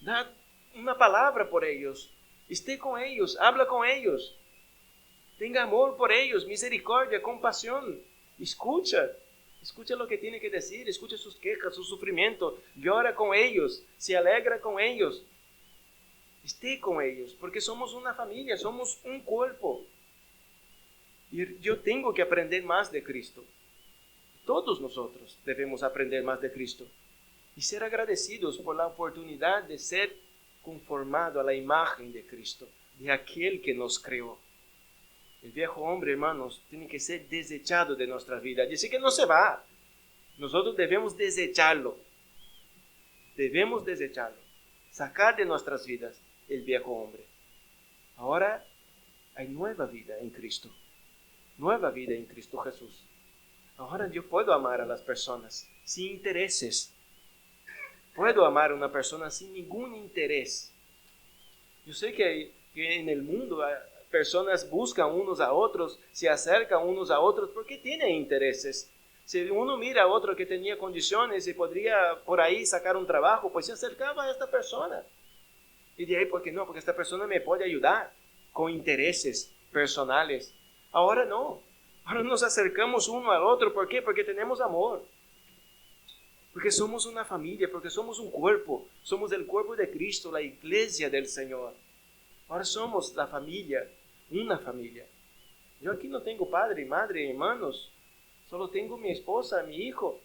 Da una palabra por ellos. Esté con ellos, habla con ellos. Tenga amor por ellos, misericordia, compasión. Escucha lo que tiene que decir, escucha sus quejas, su sufrimiento. Llora con ellos, se alegra con ellos. Esté con ellos, porque somos una familia, somos un cuerpo. Y yo tengo que aprender más de Cristo. Todos nosotros debemos aprender más de Cristo y ser agradecidos por la oportunidad de ser conformado a la imagen de Cristo, de aquel que nos creó. El viejo hombre, hermanos, tiene que ser desechado de nuestra vida. Dice que no se va. Nosotros debemos desecharlo. Debemos desecharlo. Sacar de nuestras vidas el viejo hombre. Ahora hay nueva vida en Cristo. Nueva vida en Cristo Jesús. Ahora yo puedo amar a las personas sin intereses. Puedo amar a una persona sin ningún interés. Yo sé que en el mundo personas buscan unos a otros, se acercan unos a otros porque tienen intereses. Si uno mira a otro que tenía condiciones y podría por ahí sacar un trabajo, pues se acercaba a esta persona. Y de ahí, ¿por qué no? Porque esta persona me puede ayudar con intereses personales. Ahora no. Ahora nos acercamos uno al otro. ¿Por qué? Porque tenemos amor. Porque somos una familia, porque somos un cuerpo. Somos el cuerpo de Cristo, la iglesia del Señor. Ahora somos la familia, una familia. Yo aquí no tengo padre, madre, hermanos. Solo tengo mi esposa, mi hijo.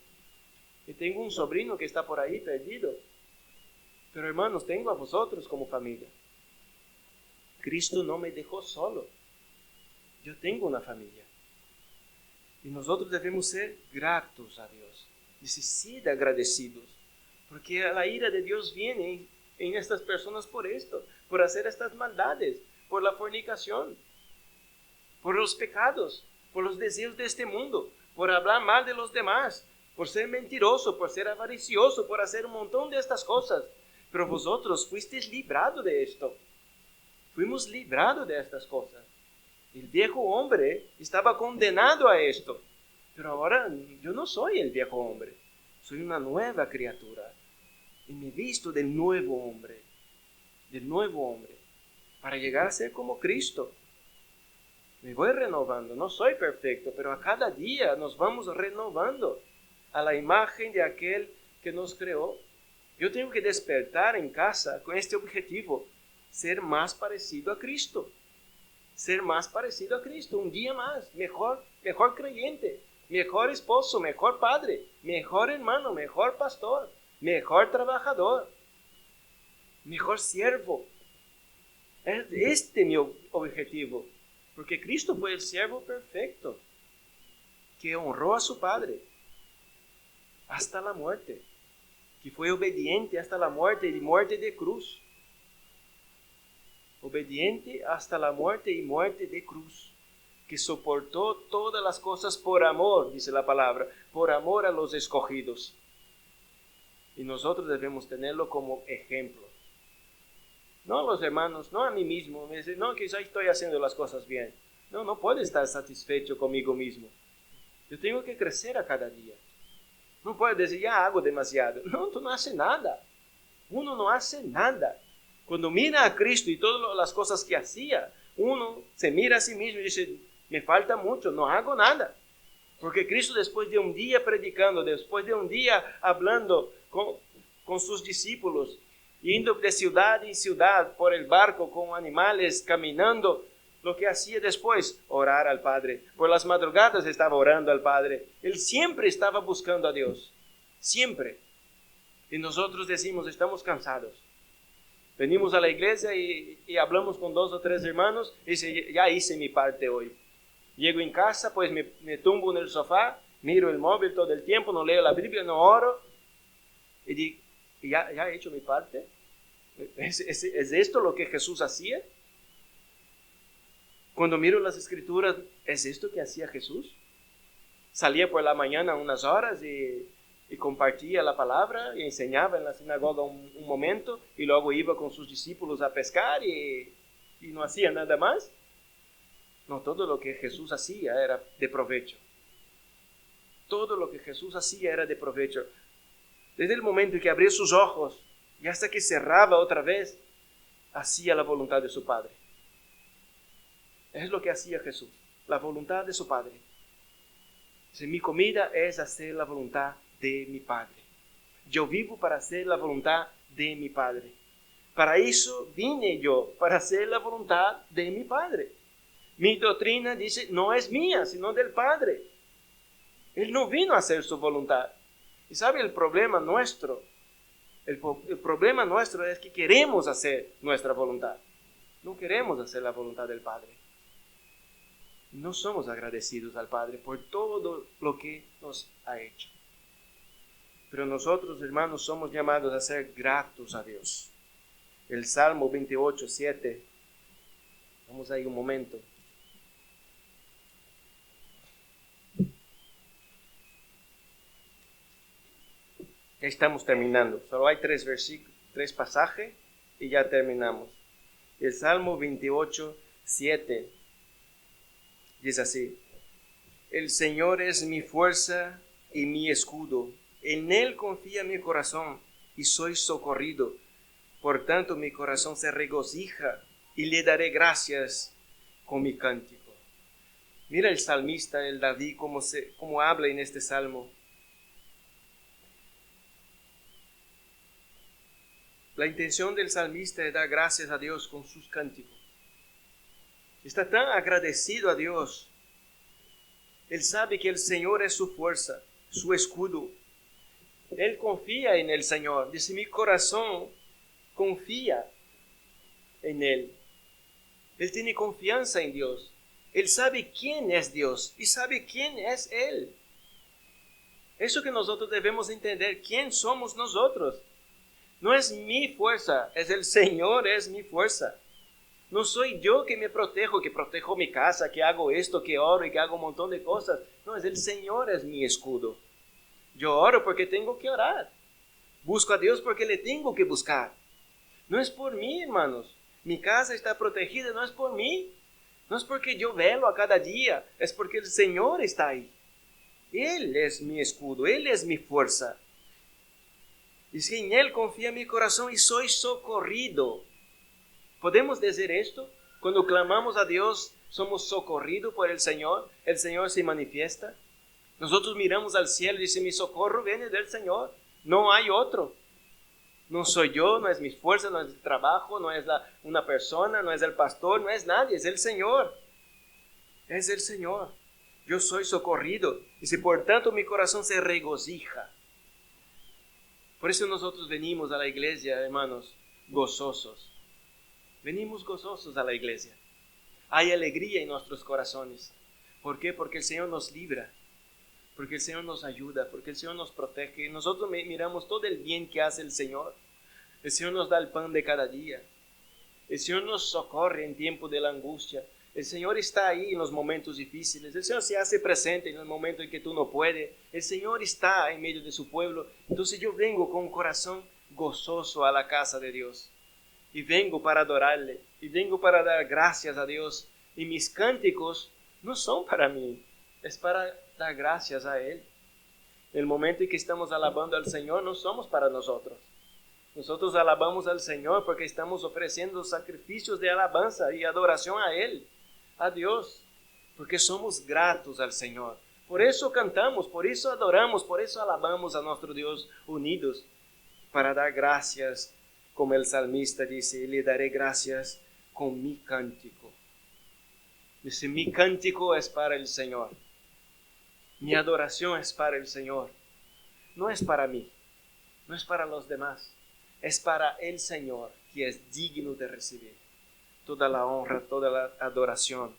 Y tengo un sobrino que está por ahí perdido. Pero hermanos, tengo a vosotros como familia. Cristo no me dejó solo. Yo tengo una familia. Y nosotros debemos ser gratos a Dios. Dice, sed agradecidos. Porque la ira de Dios viene en estas personas por esto. Por hacer estas maldades. Por la fornicación. Por los pecados. Por los deseos de este mundo. Por hablar mal de los demás. Por ser mentiroso. Por ser avaricioso. Por hacer un montón de estas cosas. Pero vosotros fuisteis librados de esto. Fuimos librados de estas cosas. El viejo hombre estaba condenado a esto. Pero ahora yo no soy el viejo hombre. Soy una nueva criatura. Y me he visto del nuevo hombre. Del nuevo hombre. Para llegar a ser como Cristo. Me voy renovando. No soy perfecto, pero a cada día nos vamos renovando a la imagen de aquel que nos creó. Yo tengo que despertar en casa con este objetivo. Ser más parecido a Cristo. Ser más parecido a Cristo. Un día más. Mejor creyente. mejor esposo, mejor padre, mejor hermano, mejor pastor, mejor trabajador, mejor siervo. Es este mi objetivo, porque Cristo fue el siervo perfecto, que honró a su Padre hasta la muerte, que fue obediente hasta la muerte y muerte de cruz. Obediente hasta la muerte y muerte de cruz, que soportó todas las cosas por amor, dice la palabra, por amor a los escogidos. Y nosotros debemos tenerlo como ejemplo. No a los hermanos, no a mí mismo. Me dicen, no, quizá estoy haciendo las cosas bien. No puedo estar satisfecho conmigo mismo. Yo tengo que crecer a cada día. No puedo decir, ya hago demasiado. No, tú no haces nada. Uno no hace nada. Cuando mira a Cristo y todas las cosas que hacía, uno se mira a sí mismo y dice, me falta mucho, no hago nada. Porque Cristo, después de un día predicando, después de un día hablando con sus discípulos, yendo de ciudad en ciudad por el barco con animales, caminando, lo que hacía después, orar al Padre. Por las madrugadas estaba orando al Padre. Él siempre estaba buscando a Dios, siempre. Y nosotros decimos, estamos cansados. Venimos a la iglesia y hablamos con 2 o 3 hermanos y dice, ya hice mi parte hoy. Llego en casa, pues me tumbo en el sofá, miro el móvil todo el tiempo, no leo la Biblia, no oro. Y digo, ¿ya he hecho mi parte? ¿Es esto lo que Jesús hacía? Cuando miro las Escrituras, ¿es esto que hacía Jesús? Salía por la mañana unas horas y compartía la palabra y enseñaba en la sinagoga un momento y luego iba con sus discípulos a pescar y no hacía nada más. No, todo lo que Jesús hacía era de provecho. Todo lo que Jesús hacía era de provecho. Desde el momento en que abrió sus ojos y hasta que cerraba otra vez, hacía la voluntad de su Padre. Es lo que hacía Jesús, la voluntad de su Padre. Dice, mi comida es hacer la voluntad de mi Padre. Yo vivo para hacer la voluntad de mi Padre. Para eso vine yo, para hacer la voluntad de mi Padre. Mi doctrina dice, no es mía, sino del Padre. Él no vino a hacer su voluntad. Y sabe el problema nuestro. El problema nuestro es que queremos hacer nuestra voluntad. No queremos hacer la voluntad del Padre. No somos agradecidos al Padre por todo lo que nos ha hecho. Pero nosotros, hermanos, somos llamados a ser gratos a Dios. El Salmo 28, 7. Vamos ahí un momento. Ya estamos terminando. Solo hay 3 pasajes y ya terminamos. El Salmo 28, 7. Dice así: el Señor es mi fuerza y mi escudo. En Él confía mi corazón y soy socorrido. Por tanto, mi corazón se regocija y le daré gracias con mi cántico. Mira el salmista, el David, cómo habla en este salmo. La intención del salmista es dar gracias a Dios con sus cánticos. Está tan agradecido a Dios. Él sabe que el Señor es su fuerza, su escudo. Él confía en el Señor. Dice, mi corazón confía en Él. Él tiene confianza en Dios. Él sabe quién es Dios y sabe quién es Él. Eso que nosotros debemos entender, quién somos nosotros. No es mi fuerza, es el Señor, es mi fuerza. No soy yo que me protejo, que protejo mi casa, que hago esto, que oro y que hago un montón de cosas. No, es el Señor, es mi escudo. Yo oro porque tengo que orar. Busco a Dios porque le tengo que buscar. No es por mí, hermanos. Mi casa está protegida, no es por mí. No es porque yo velo a cada día, es porque el Señor está ahí. Él es mi escudo, Él es mi fuerza. Dice, en Él confía mi corazón y soy socorrido. ¿Podemos decir esto? Cuando clamamos a Dios, somos socorridos por el Señor se manifiesta. Nosotros miramos al cielo y dice, mi socorro viene del Señor. No hay otro. No soy yo, no es mi fuerza, no es el trabajo, no es una persona, no es el pastor, no es nadie, es el Señor. Es el Señor. yo soy socorrido. Dice, por tanto mi corazón se regocija. Por eso nosotros venimos a la iglesia, hermanos, gozosos. Venimos gozosos a la iglesia. Hay alegría en nuestros corazones. ¿Por qué? Porque el Señor nos libra. Porque el Señor nos ayuda. Porque el Señor nos protege. Nosotros miramos todo el bien que hace el Señor. El Señor nos da el pan de cada día. El Señor nos socorre en tiempo de la angustia. El Señor está ahí en los momentos difíciles. El Señor se hace presente en el momento en que tú no puedes. El Señor está en medio de su pueblo. Entonces yo vengo con un corazón gozoso a la casa de Dios. Y vengo para adorarle. Y vengo para dar gracias a Dios. Y mis cánticos no son para mí. Es para dar gracias a Él. El momento en que estamos alabando al Señor no somos para nosotros. Nosotros alabamos al Señor porque estamos ofreciendo sacrificios de alabanza y adoración a Él, a Dios, porque somos gratos al Señor. Por eso cantamos, por eso adoramos, por eso alabamos a nuestro Dios unidos, para dar gracias, como el salmista dice, le daré gracias con mi cántico. Dice, mi cántico es para el Señor, mi adoración es para el Señor, no es para mí, no es para los demás. Es para el Señor, que es digno de recibir toda la honra, toda la adoración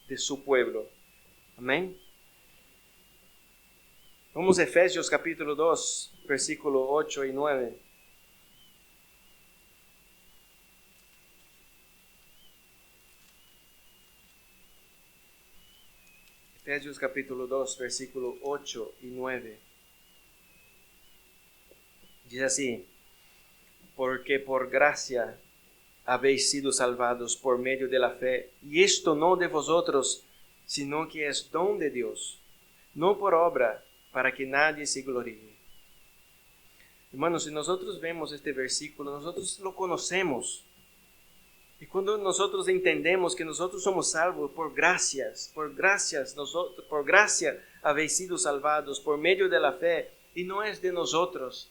de su pueblo. Amén. Vamos a Efesios capítulo 2, versículo 8 y 9. Efesios capítulo 2, versículo 8 y 9. Dice así: porque por gracia habéis sido salvados por medio de la fe, y esto no de vosotros, sino que es don de Dios, no por obra, para que nadie se gloríe. Hermanos, si nosotros vemos este versículo, nosotros lo conocemos. Y cuando nosotros entendemos que nosotros somos salvos por gracia habéis sido salvados por medio de la fe, y no es de nosotros.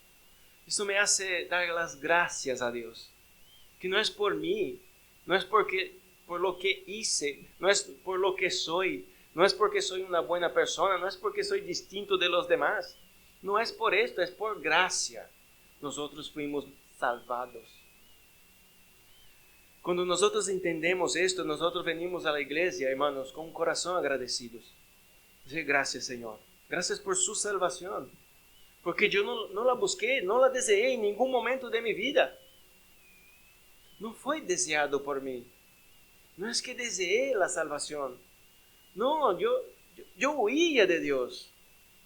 Eso me hace dar las gracias a Dios, que no es por mí, no es por lo que hice, no es por lo que soy, no es porque soy una buena persona, no es porque soy distinto de los demás, no es por esto, es por gracia. Nosotros fuimos salvados. Cuando nosotros entendemos esto, nosotros venimos a la iglesia, hermanos, con un corazón agradecidos. Dice, gracias Señor, gracias por su salvación. Porque yo no la busqué, no la deseé en ningún momento de mi vida. No fue deseado por mí. No es que deseé la salvación. No, yo huía de Dios.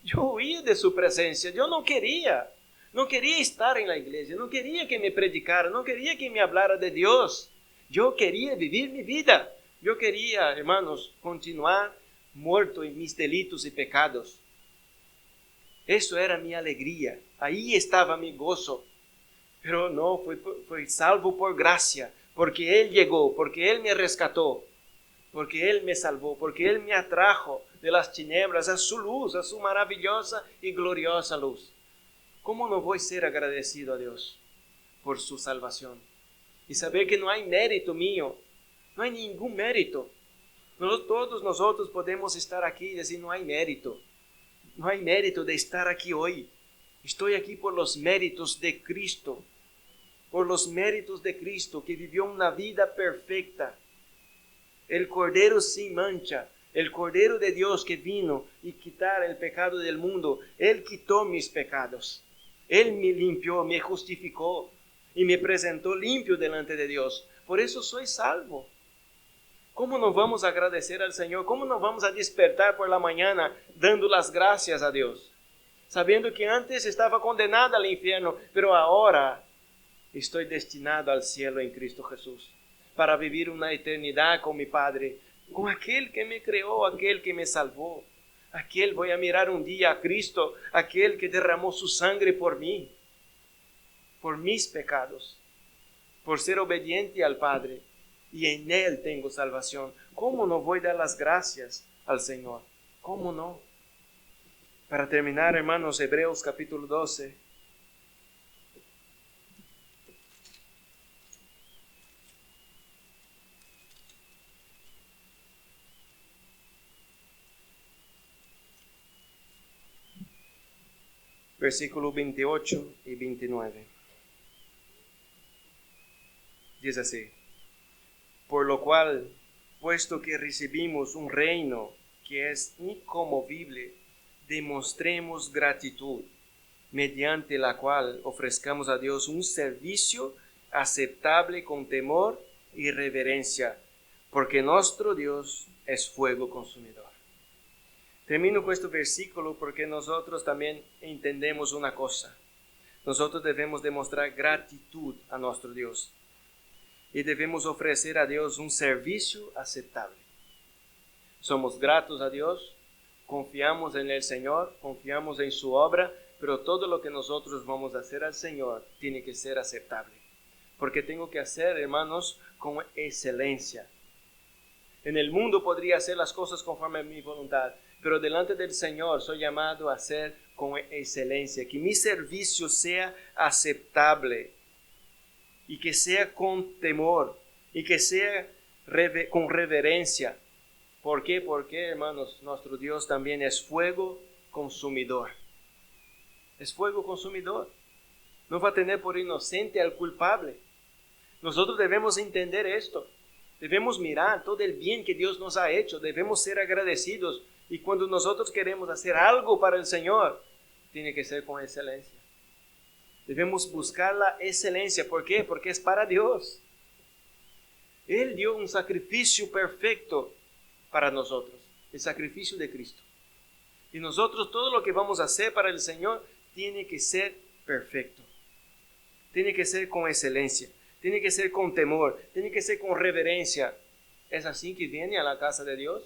Yo huía de su presencia. Yo no quería estar en la iglesia. No quería que me predicara. No quería que me hablara de Dios. Yo quería vivir mi vida. Yo quería, hermanos, continuar muerto en mis delitos y pecados. Eso era mi alegría, ahí estaba mi gozo. Pero no, fui salvo por gracia, porque Él llegó, porque Él me rescató, porque Él me salvó, porque Él me atrajo de las tinieblas a su luz, a su maravillosa y gloriosa luz. ¿Cómo no voy a ser agradecido a Dios por su salvación? Y saber que no hay mérito mío, no hay ningún mérito. Todos nosotros podemos estar aquí y decir, no hay mérito. No hay mérito de estar aquí hoy. Estoy aquí por los méritos de Cristo. Por los méritos de Cristo, que vivió una vida perfecta. El Cordero sin mancha. El Cordero de Dios que vino y quitar el pecado del mundo. Él quitó mis pecados. Él me limpió, me justificó y me presentó limpio delante de Dios. Por eso soy salvo. ¿Cómo nos vamos a agradecer al Señor? ¿Cómo nos vamos a despertar por la mañana dando las gracias a Dios? Sabiendo que antes estaba condenado al infierno, pero ahora estoy destinado al cielo en Cristo Jesús, para vivir una eternidad con mi Padre, con aquel que me creó, aquel que me salvó. Aquel voy a mirar un día a Cristo, aquel que derramó su sangre por mí, por mis pecados, por ser obediente al Padre. Y en Él tengo salvación. ¿Cómo no voy a dar las gracias al Señor? ¿Cómo no? Para terminar, hermanos, Hebreos capítulo 12. versículos 28 y 29. Dice así: por lo cual, puesto que recibimos un reino que es inconmovible, demostremos gratitud, mediante la cual ofrezcamos a Dios un servicio aceptable con temor y reverencia, porque nuestro Dios es fuego consumidor. Termino con este versículo porque nosotros también entendemos una cosa. Nosotros debemos demostrar gratitud a nuestro Dios y debemos ofrecer a Dios un servicio aceptable. Somos gratos a Dios, confiamos en el Señor, confiamos en su obra, pero todo lo que nosotros vamos a hacer al Señor tiene que ser aceptable. Porque tengo que hacer, hermanos, con excelencia. En el mundo podría hacer las cosas conforme a mi voluntad, pero delante del Señor soy llamado a hacer con excelencia. Que mi servicio sea aceptable y que sea con temor y que sea con reverencia. ¿Por qué? Porque, hermanos, nuestro Dios también es fuego consumidor. Es fuego consumidor. No va a tener por inocente al culpable. Nosotros debemos entender esto. Debemos mirar todo el bien que Dios nos ha hecho. Debemos ser agradecidos. Y cuando nosotros queremos hacer algo para el Señor, tiene que ser con excelencia. Debemos buscar la excelencia. ¿Por qué? Porque es para Dios. Él dio un sacrificio perfecto para nosotros. El sacrificio de Cristo. Y nosotros todo lo que vamos a hacer para el Señor tiene que ser perfecto. Tiene que ser con excelencia. Tiene que ser con temor. Tiene que ser con reverencia. ¿Es así que viene a la casa de Dios?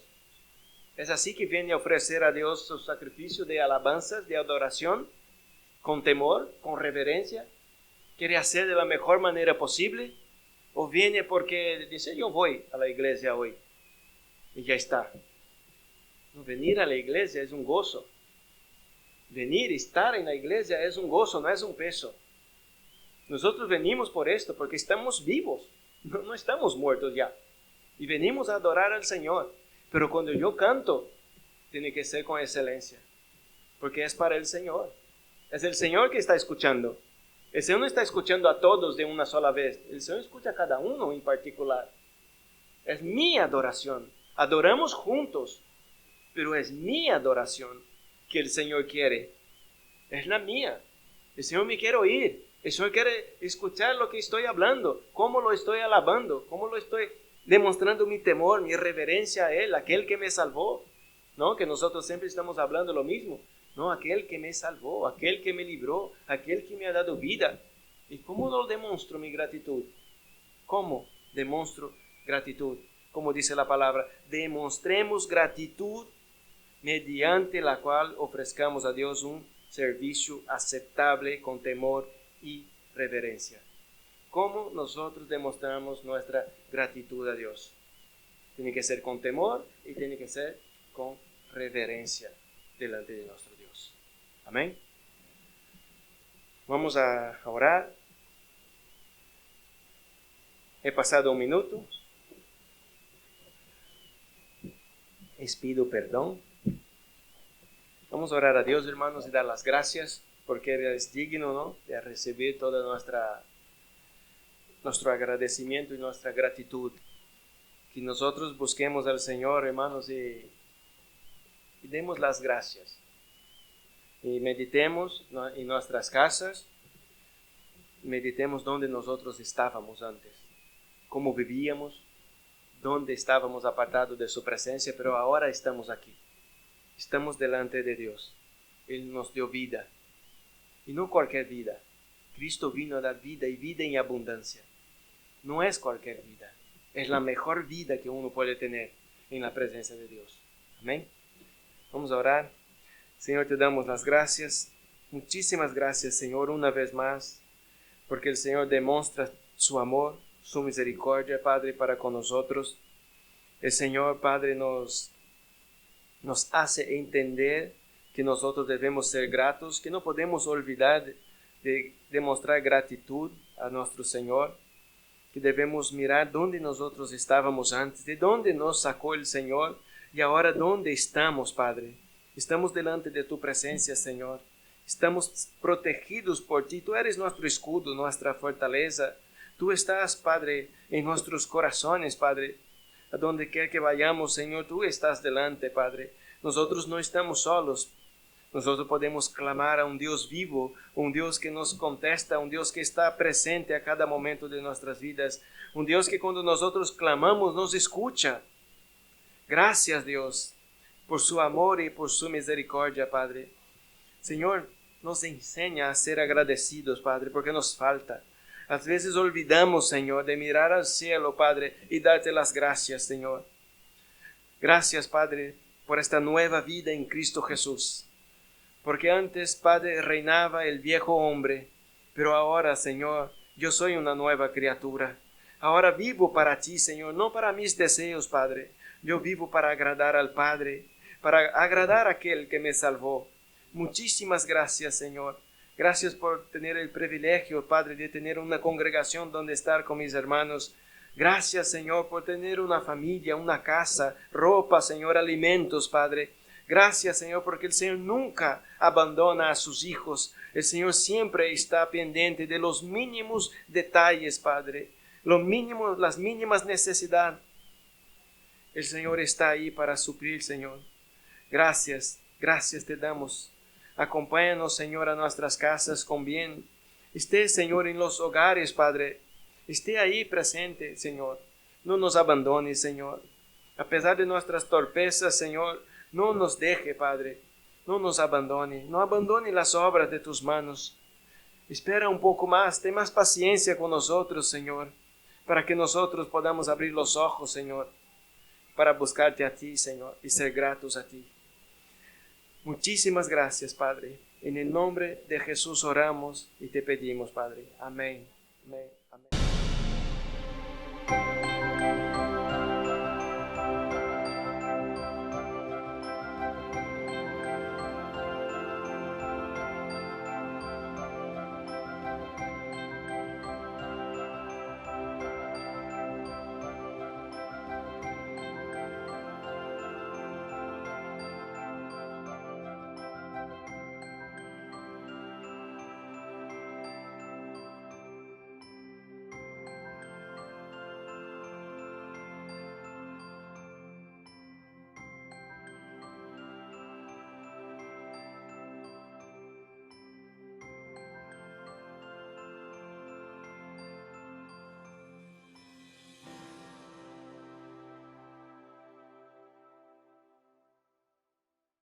¿Es así que viene a ofrecer a Dios su sacrificio de alabanzas, de adoración? ¿Con temor? ¿Con reverencia? ¿Quiere hacer de la mejor manera posible? ¿O viene porque dice, yo voy a la iglesia hoy y ya está? No, venir a la iglesia es un gozo. Venir y estar en la iglesia es un gozo, no es un peso. Nosotros venimos por esto, porque estamos vivos, no estamos muertos ya. Y venimos a adorar al Señor. Pero cuando yo canto, tiene que ser con excelencia, porque es para el Señor. Es el Señor que está escuchando. El Señor no está escuchando a todos de una sola vez. El Señor escucha a cada uno en particular. Es mi adoración. Adoramos juntos, pero es mi adoración que el Señor quiere. Es la mía. El Señor me quiere oír. El Señor quiere escuchar lo que estoy hablando, cómo lo estoy alabando, cómo lo estoy demostrando mi temor, mi reverencia a Él, aquel que me salvó. ¿No? Que nosotros siempre estamos hablando lo mismo. No, aquel que me salvó, aquel que me libró, aquel que me ha dado vida. ¿Y cómo lo demuestro mi gratitud? ¿Cómo demuestro gratitud? Como dice la palabra, demostremos gratitud mediante la cual ofrezcamos a Dios un servicio aceptable con temor y reverencia. ¿Cómo nosotros demostramos nuestra gratitud a Dios? Tiene que ser con temor y tiene que ser con reverencia delante de nuestro Dios. Amén. Vamos a orar. He pasado un minuto. Les pido perdón. Vamos a orar a Dios, hermanos, y dar las gracias porque Él es digno, ¿no?, de recibir toda nuestro agradecimiento y nuestra gratitud. Que nosotros busquemos al Señor, hermanos, y demos las gracias. Y meditemos en nuestras casas, meditemos dónde nosotros estábamos antes, cómo vivíamos, dónde estábamos apartados de su presencia, pero ahora estamos aquí. Estamos delante de Dios. Él nos dio vida. Y no cualquier vida. Cristo vino a dar vida y vida en abundancia. No es cualquier vida. Es la mejor vida que uno puede tener en la presencia de Dios. Amén. Vamos a orar. Señor, te damos las gracias. Muchísimas gracias, Señor, una vez más. Porque el Señor demuestra su amor, su misericordia, Padre, para con nosotros. El Señor, Padre, nos hace entender que nosotros debemos ser gratos, que no podemos olvidar de demostrar gratitud a nuestro Señor, que debemos mirar dónde nosotros estábamos antes, de dónde nos sacó el Señor y ahora dónde estamos, Padre. Estamos delante de tu presencia, Señor, Estamos protegidos por ti. Tú eres nuestro escudo, nuestra fortaleza. Tú estás, Padre, en nuestros corazones, Padre. A donde quiera que vayamos, Señor, tú estás delante, Padre. Nosotros no estamos solos. Nosotros podemos clamar a un Dios vivo, un Dios que nos contesta, un Dios que está presente a cada momento de nuestras vidas, un Dios que cuando nosotros clamamos nos escucha. Gracias, Dios, por su amor y por su misericordia, Padre. Señor, nos enseña a ser agradecidos, Padre, porque nos falta. A veces olvidamos, Señor, de mirar al cielo, Padre, y darte las gracias, Señor. Gracias, Padre, por esta nueva vida en Cristo Jesús. Porque antes, Padre, reinaba el viejo hombre, pero ahora, Señor, yo soy una nueva criatura. Ahora vivo para ti, Señor, no para mis deseos, Padre. Yo vivo para agradar al Padre, para agradar a aquel que me salvó. Muchísimas gracias, Señor. Gracias por tener el privilegio, Padre, de tener una congregación donde estar con mis hermanos. Gracias, Señor, por tener una familia, una casa, ropa, Señor, alimentos, Padre. Gracias, Señor, porque el Señor nunca abandona a sus hijos. El Señor siempre está pendiente de los mínimos detalles, Padre. Las mínimas necesidades. El Señor está ahí para suplir, Señor. Gracias, gracias te damos. Acompáñanos, Señor, a nuestras casas con bien. Esté, Señor, en los hogares, Padre. Esté ahí presente, Señor. No nos abandone, Señor. A pesar de nuestras torpezas, Señor, no nos deje, Padre. No nos abandone. No abandone las obras de tus manos. Espera un poco más. Ten más paciencia con nosotros, Señor, para que nosotros podamos abrir los ojos, Señor, para buscarte a ti, Señor, y ser gratos a ti. Muchísimas gracias, Padre. En el nombre de Jesús oramos y te pedimos, Padre. Amén. Amén. Amén.